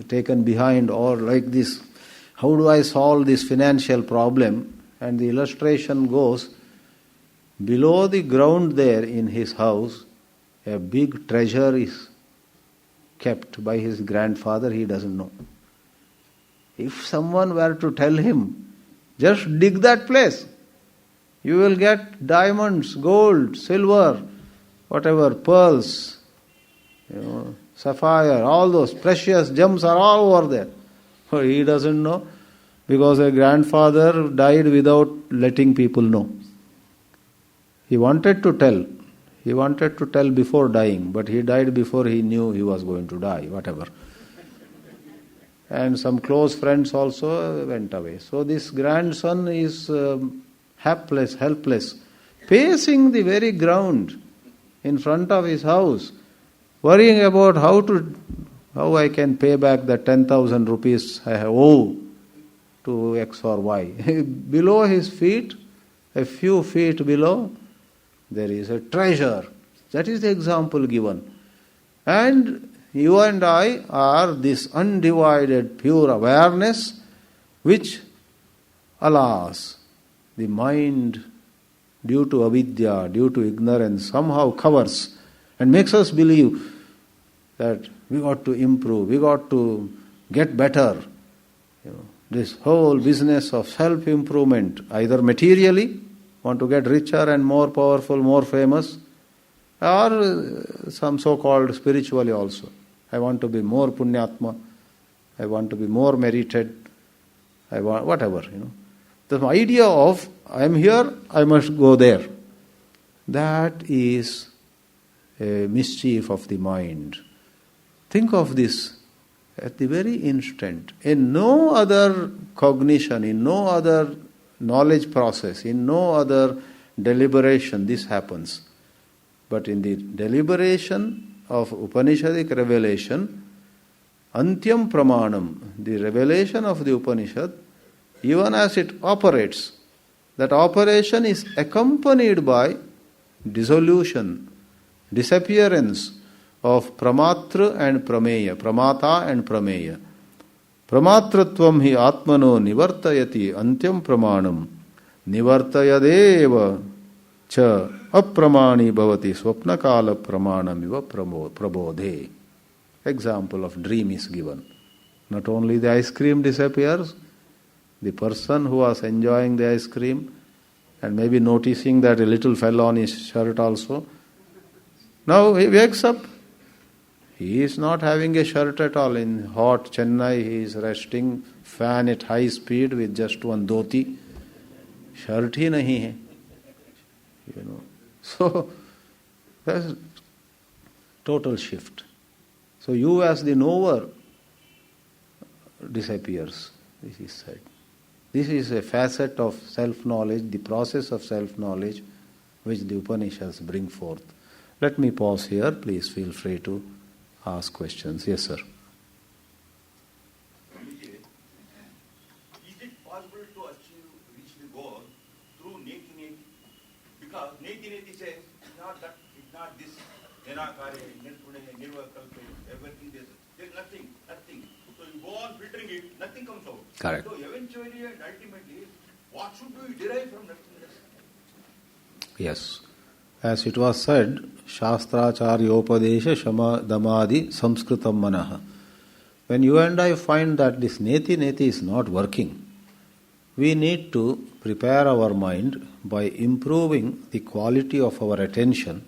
taken behind or like this. How do I solve this financial problem? And the illustration goes, below the ground there in his house, a big treasure is kept by his grandfather, he doesn't know. If someone were to tell him, just dig that place, you will get diamonds, gold, silver, whatever, pearls, sapphire, all those precious gems are all over there. But he doesn't know because a grandfather died without letting people know. He wanted to tell. He wanted to tell before dying, but he died before he knew he was going to die, whatever. And some close friends also went away. So this grandson is helpless, pacing the very ground in front of his house, worrying about how I can pay back the 10,000 rupees I owe to X or Y. Below his feet, a few feet below, there is a treasure. That is the example given. And you and I are this undivided pure awareness which, alas, the mind, due to avidya, due to ignorance, somehow covers and makes us believe that we got to improve, we got to get better. This whole business of self-improvement, either materially, want to get richer and more powerful, more famous, or some so-called spiritually also. I want to be more punyatma, I want to be more merited, I want whatever, The idea of, I am here, I must go there. That is a mischief of the mind. Think of this at the very instant. In no other cognition, in no other knowledge process, in no other deliberation, this happens. But in the deliberation of Upanishadic revelation, Antyam Pramanam, the revelation of the Upanishad, even as it operates, that operation is accompanied by dissolution, disappearance of Pramatra and Prameya, Pramata and Prameya. Pramatratvam hi atmano nivartayati antyam pramanam nivartayadeva cha apramani bhavati swapnakala pramanam iva prabodhe. Example of dream is given. Not only the ice cream disappears, the person who was enjoying the ice cream and maybe noticing that a little fell on his shirt also, now he wakes up. He is not having a shirt at all. In hot Chennai, he is resting, fan at high speed with just one dhoti. Shirt hi nahi hai. So, there's total shift. So you as the knower disappears, this is said. This is a facet of self-knowledge, the process of self-knowledge which the Upanishads bring forth. Let me pause here. Please feel free to ask questions. Yes, sir. Is it possible to reach the goal through neti? Because neti says it's not this nenakare, nirpune, nirvakalpe, everything there's nothing. So you go on filtering it, nothing comes out. Correct. So eventually and ultimately, what should we derive from nothingness? Yes. As it was said, Shastracharyopadesha Shama Damadi Samskritam Manaha. When you and I find that this neti is not working, we need to prepare our mind by improving the quality of our attention,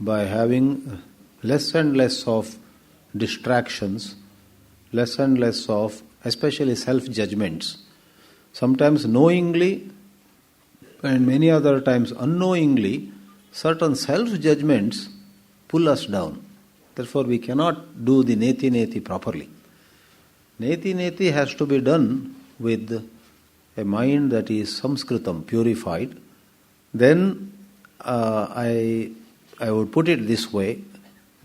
by having less and less of distractions, less and less of especially self-judgments. Sometimes knowingly and many other times unknowingly, certain self-judgments pull us down. Therefore, we cannot do the neti properly. Neti has to be done with a mind that is Sanskritam, purified, then I would put it this way,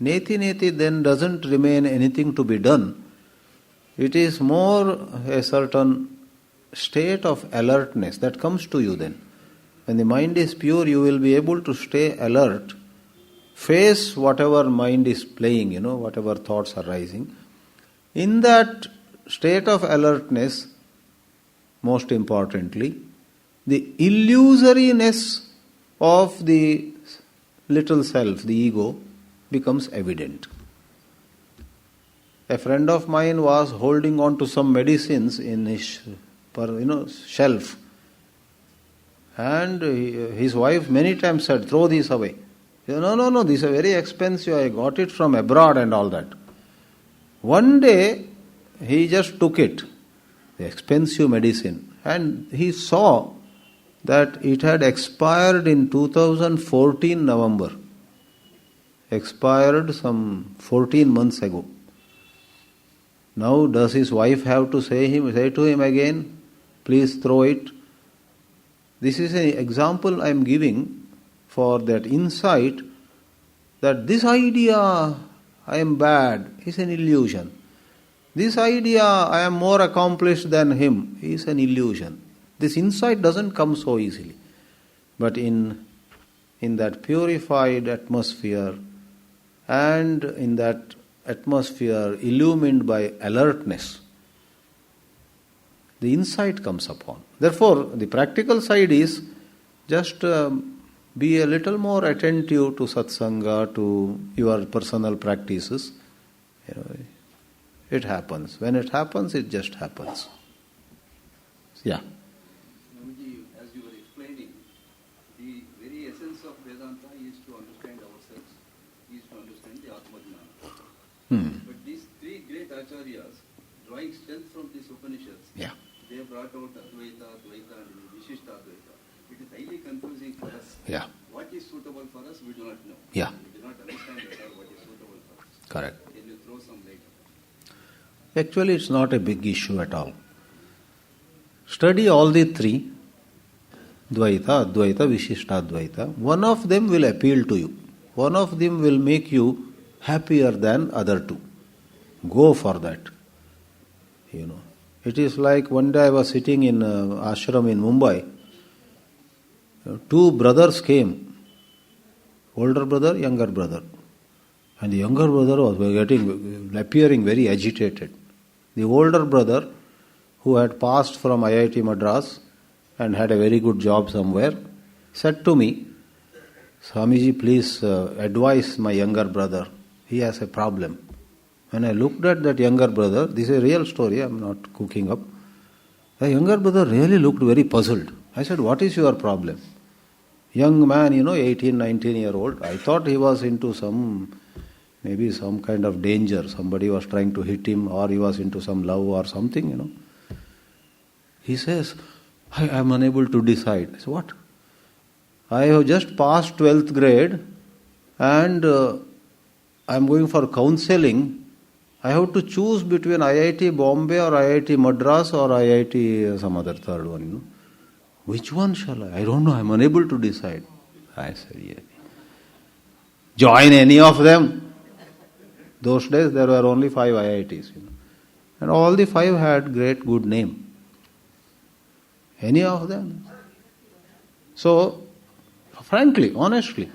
neti neti then doesn't remain anything to be done. It is more a certain state of alertness that comes to you then. When the mind is pure, you will be able to stay alert, face whatever mind is playing, whatever thoughts are rising. In that state of alertness, most importantly, the illusoriness of the little self, the ego, becomes evident. A friend of mine was holding on to some medicines in his shelf, and his wife many times said, "Throw these away." He said, No, these are very expensive, I got it from abroad and all that. One day, he just took it, the expensive medicine, and he saw that it had expired in 2014 November. Expired some 14 months ago. Now does his wife have to say to him again, please throw it? This is an example I am giving for that insight that this idea I am bad is an illusion. This idea I am more accomplished than him is an illusion. This insight doesn't come so easily. But in that purified atmosphere and in that atmosphere illumined by alertness, the insight comes upon. Therefore, the practical side is just be a little more attentive to satsanga, to your personal practices. It happens. When it happens, it just happens. Yeah. Swamiji, as you were explaining, the very essence of Vedanta is to understand ourselves, is to understand the Atma-jnana. But these three great acharyas, drawing strength from these Upanishads, they brought out Advaita, Dvaita and Vishishta Advaita. It is highly confusing for us. Yeah. What is suitable for us, we do not know. Yeah. We do not understand at all what is suitable for us. Correct. Can you throw some light? Actually, it's not a big issue at all. Study all the three, Dvaita, Advaita, Vishishta Advaita. One of them will appeal to you. One of them will make you happier than other two. Go for that. It is like one day I was sitting in ashram in Mumbai. Two brothers came. Older brother, younger brother. And the younger brother was appearing very agitated. The older brother, who had passed from IIT Madras and had a very good job somewhere, said to me, Swamiji, please advise my younger brother. He has a problem. When I looked at that younger brother, this is a real story, I am not cooking up. The younger brother really looked very puzzled. I said, what is your problem? Young man, 18, 19-year-old. I thought he was into maybe some kind of danger. Somebody was trying to hit him, or he was into some love or something, He says, I am unable to decide. I said, what? I have just passed 12th grade and I am going for counseling. I have to choose between IIT Bombay or IIT Madras or IIT some other third one. Which one shall I? I don't know. I am unable to decide. I said, yeah. Join any of them. Those days there were only 5 IITs. And all the 5 had great good name. Any of them. So, frankly, honestly,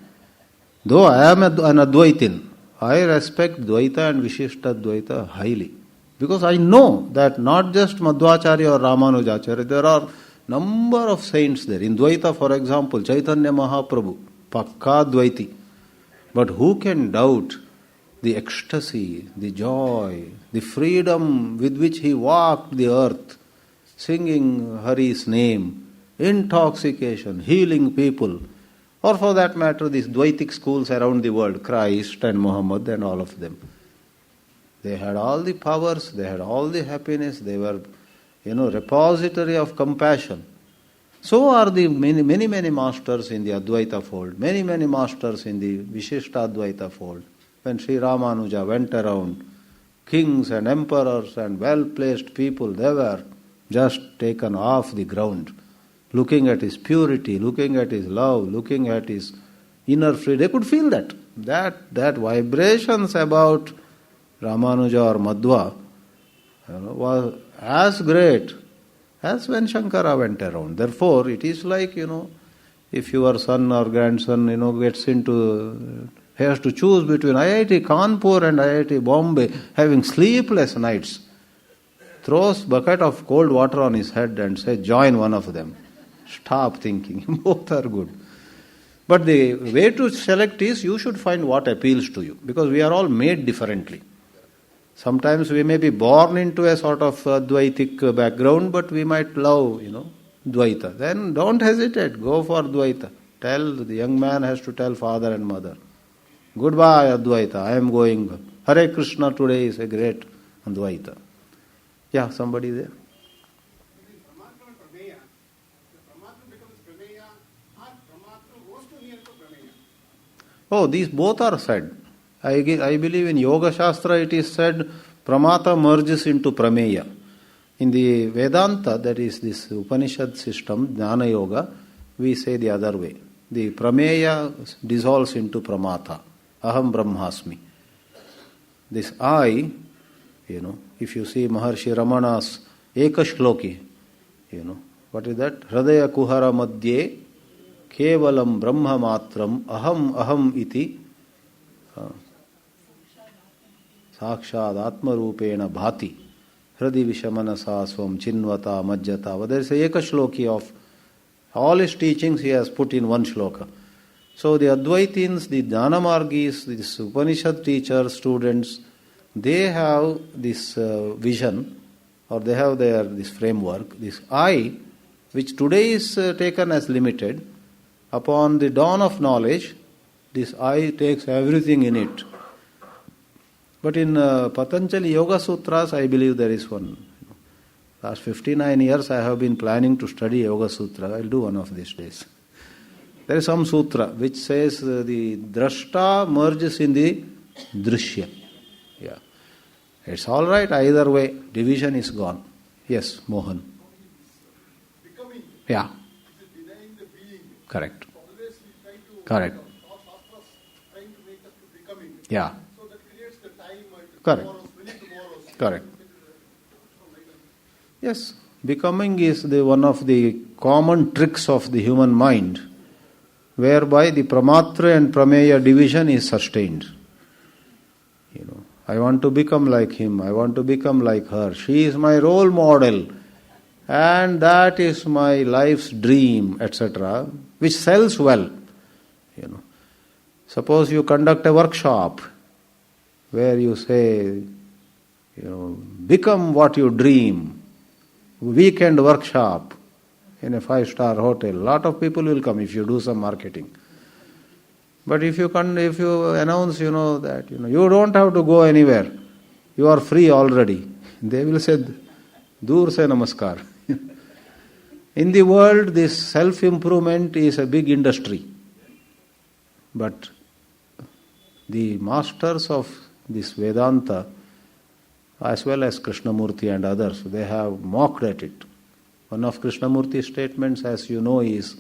though I am an Advaitin, I respect Dvaita and Vishishta Dvaita highly. Because I know that not just Madhvacharya or Ramanujacharya, there are number of saints there. In Dvaita, for example, Chaitanya Mahaprabhu, Pakka Dvaiti. But who can doubt the ecstasy, the joy, the freedom with which he walked the earth, singing Hari's name, intoxication, healing people, or for that matter, these Dvaitic schools around the world, Christ and Muhammad and all of them. They had all the powers, they had all the happiness, they were, repository of compassion. So are the many masters in the Advaita fold, many masters in the Vishishta Advaita fold. When Sri Ramanuja went around, kings and emperors and well-placed people, they were just taken off the ground, looking at his purity, looking at his love, looking at his inner freedom. They could feel that. That vibrations about Ramanuja or Madhva was as great as when Shankara went around. Therefore, it is like, if your son or grandson, gets into, has to choose between IIT Kanpur and IIT Bombay, having sleepless nights, throws bucket of cold water on his head and says, join one of them. Stop thinking. Both are good. But the way to select is you should find what appeals to you, because we are all made differently. Sometimes we may be born into a sort of Dvaitic background, but we might love, Dvaita. Then don't hesitate, go for Dvaita. The young man has to tell father and mother, goodbye Advaita, I am going. Hare Krishna today is a great Advaita. Yeah, somebody there? Oh, these both are said. I believe in Yoga Shastra it is said Pramata merges into Prameya. In the Vedanta, that is this Upanishad system, Jnana Yoga, we say the other way. The Prameya dissolves into Pramata. Aham Brahmasmi. This I, if you see Maharshi Ramana's Ekashloki, what is that? Hradaya Kuhara Madhye Kevalam Brahma Matram Aham iti Sakshad Atma Rupena Bhati Hradi Vishamanasa Swam Chinvata Majjata. There is a Ekashloki of all his teachings he has put in one shloka. So the Advaitins, the Jnanamargis, these Upanishad teachers, students, they have this vision, or they have this framework, this I, which today is taken as limited. Upon the dawn of knowledge, this I takes everything in it. But in Patanjali Yoga Sutras, I believe there is one. Last 59 years I have been planning to study Yoga Sutra. I will do one of these days. There is some sutra which says the drashta merges in the drishya. Yeah. It's all right either way. Division is gone. Yes, Mohan. Becoming. Yeah. Is denying the being. Correct. Always we try to. Correct. All shastras trying to make us to becoming. Yeah. So that creates the time and Correct. tomorrows, many tomorrows. Correct. Yes. Becoming is one of the common tricks of the human mind, whereby the Pramatra and Prameya division is sustained. I want to become like him, I want to become like her, she is my role model, and that is my life's dream, etc., which sells well. Suppose you conduct a workshop where you say, become what you dream, weekend workshop in a 5-star hotel. A lot of people will come if you do some marketing. But if you announce, that you don't have to go anywhere, you are free already, they will say, Dur se namaskar. In the world, this self-improvement is a big industry. But the masters of this Vedanta, as well as Krishnamurti and others, they have mocked at it. One of Krishnamurti's statements, as you know, is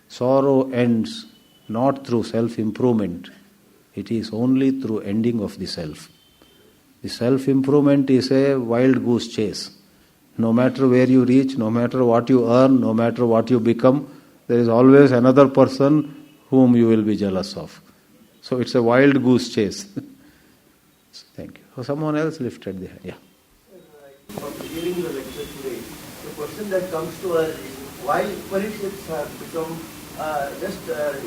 sorrow ends not through self-improvement, it is only through ending of the self. The self-improvement is a wild goose chase. No matter where you reach, no matter what you earn, no matter what you become, there is always another person whom you will be jealous of. So it's a wild goose chase. Thank you. So someone else lifted the hand. Yeah. After hearing the lecture today, the question that comes to us is why Upanishads have become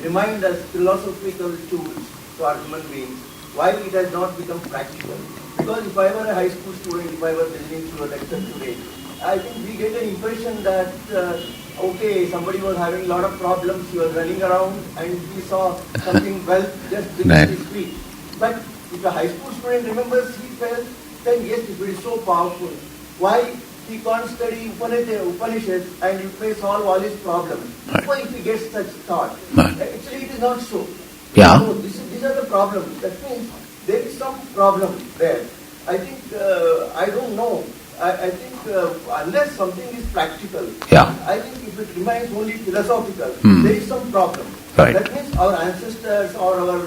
remind us philosophical tools to our human beings, why it has not become practical. Because if I were a high school student, if I were listening to a lecture today, I think we get an impression that, somebody was having a lot of problems, he was running around and he saw something wealth just beneath his feet. But if a high school student remembers, he felt, then yes, if it is so powerful, why he can't study Upanishads and it may solve all his problems? Why if he gets such thought? Actually, it is not so. Yeah. So these are the problems. That means there is some problem there. I think, I don't know. I think unless something is practical, Yeah. I think if it remains only philosophical, Hmm. there is some problem. Right. That means our ancestors or our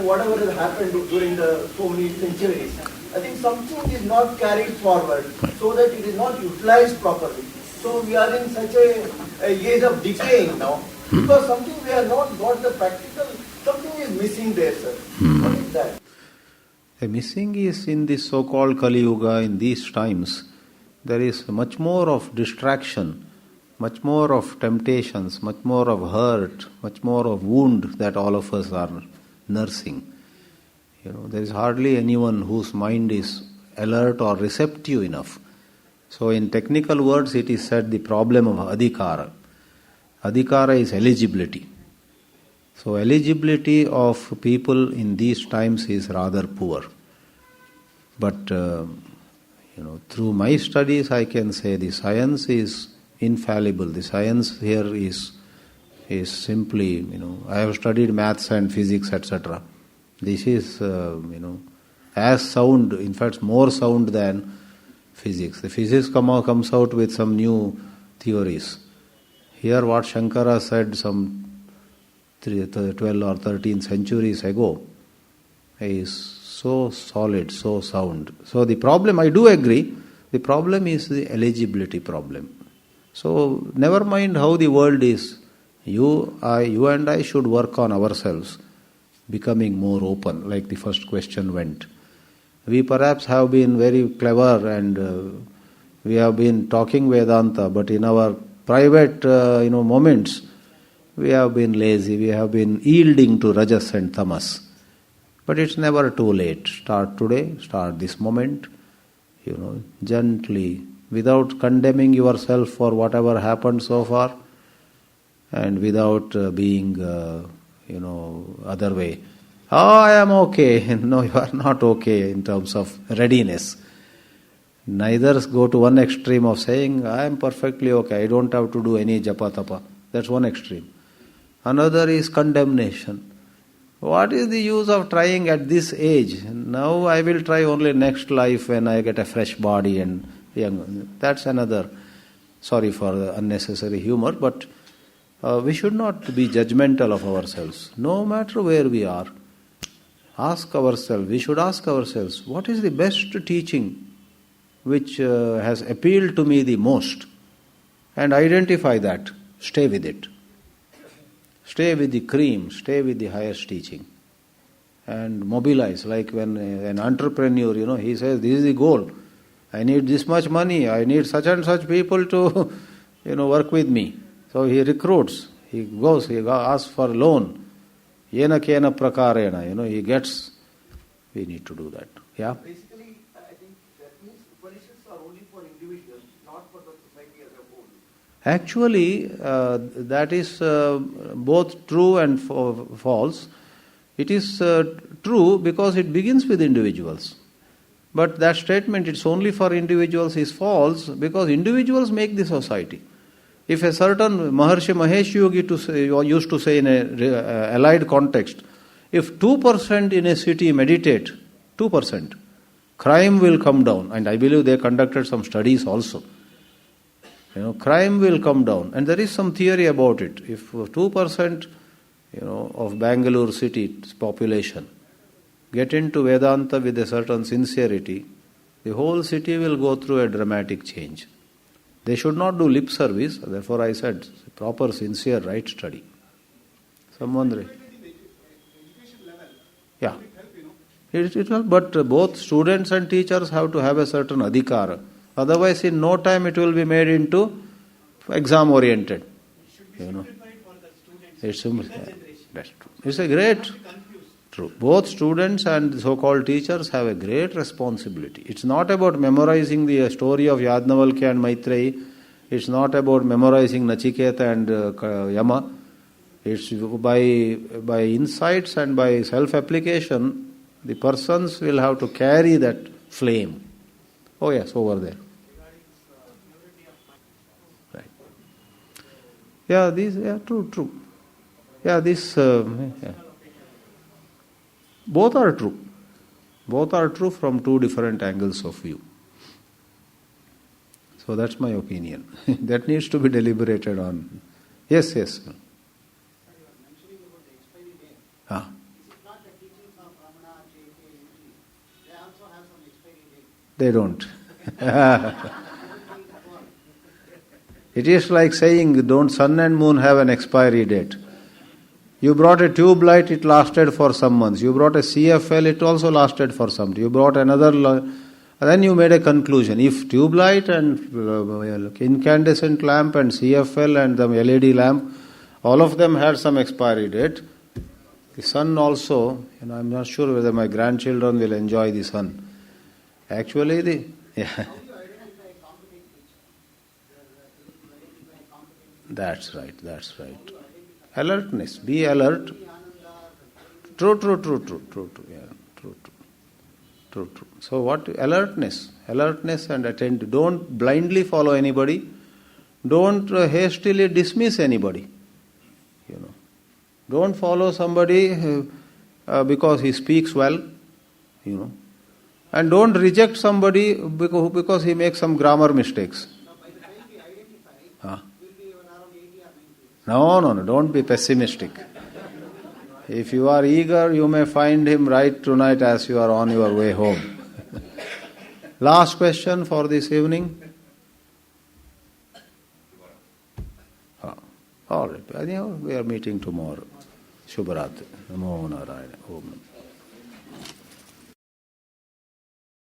whatever has happened during the so many centuries, I think something is not carried forward so that it is not utilized properly. So we are in such a age of decaying now because something we have not got the practical, something is missing there, sir. What is that? The missing is in this so-called Kali Yuga, in these times, there is much more of distraction, much more of temptations, much more of hurt, much more of wound that all of us are nursing. There is hardly anyone whose mind is alert or receptive enough. So in technical words, it is said the problem of adhikara. Adhikara is eligibility. So eligibility of people in these times is rather poor. But through my studies, I can say the science is infallible. The science here is simply, I have studied maths and physics, etc. This is, as sound, in fact, more sound than physics. The physics comes out with some new theories. Here, what Shankara said some 12 or 13 centuries ago is so solid, so sound. So the problem, I do agree, the problem is the eligibility problem. So never mind how the world is, you and I should work on ourselves, becoming more open, like the first question went. We perhaps have been very clever and we have been talking Vedanta, but in our private moments, we have been lazy, we have been yielding to rajas and tamas. But it's never too late. Start today, start this moment, gently, without condemning yourself for whatever happened so far, and without being, other way. Oh, I am okay. No, you are not okay in terms of readiness. Neither go to one extreme of saying, I am perfectly okay, I don't have to do any japa tapa. That's one extreme. Another is condemnation. What is the use of trying at this age? Now I will try only next life when I get a fresh body and young. That's another. Sorry for the unnecessary humor, but we should not be judgmental of ourselves. No matter where we are, we should ask ourselves, what is the best teaching which has appealed to me the most? And identify that. Stay with it. Stay with the cream, stay with the highest teaching. And mobilize, like when an entrepreneur, he says, this is the goal. I need this much money, I need such and such people to, work with me. So he recruits, he goes, he asks for loan. Yena kena prakarena, he gets, we need to do that. Yeah? Basically, I think that means Upanishads are only for individuals, not for the society as a whole. Actually, that is both true and false. It is true because it begins with individuals. But that statement, it's only for individuals, is false because individuals make the society. If a certain Maharshi Mahesh Yogi used to say in a allied context, if 2% in a city meditate, 2%, crime will come down. And I believe they conducted some studies also. Crime will come down. And there is some theory about it. If 2%, of Bengaluru city's population get into Vedanta with a certain sincerity, the whole city will go through a dramatic change. They should not do lip service. Therefore I said, proper, sincere, right study. Someone... Education level. Yeah. It help, But both students and teachers have to have a certain adhikara. Otherwise, in no time, it will be made into exam-oriented. It should be simplified for the students. It's younger simple. generation. That's true. It's a great... Not be confused. True. Both students and so-called teachers have a great responsibility. It's not about memorizing the story of Yadnavalkya and Maitreyi. It's not about memorizing Nachiketa and Yama. It's by insights and by self-application, the persons will have to carry that flame. Oh yes, over there. Right. Yeah, true. Yeah, this... yeah. Both are true. Both are true from two different angles of view. So that's my opinion. That needs to be deliberated on. Yes, yes. Sir, you are mentioning about the expiry date. Ah. Is it not the teachings of Ramana, J.K., They also have some expiry date. They don't. It is like saying, don't sun and moon have an expiry date. You brought a tube light, it lasted for some months. You brought a CFL, it also lasted for some. You brought another, then you made a conclusion. If tube light and incandescent lamp and CFL and the LED lamp, all of them had some expiry date. The sun also, I'm not sure whether my grandchildren will enjoy the sun. Actually, That's right. Alertness. Be alert. True. So what? Alertness and attention. Don't blindly follow anybody. Don't hastily dismiss anybody. Don't follow somebody because he speaks well. And don't reject somebody because he makes some grammar mistakes. No, don't be pessimistic. If you are eager, you may find him right tonight as you are on your way home. Last question for this evening. All right. Anyhow, we are meeting tomorrow. Shubharatri. Namo Narayana. Om.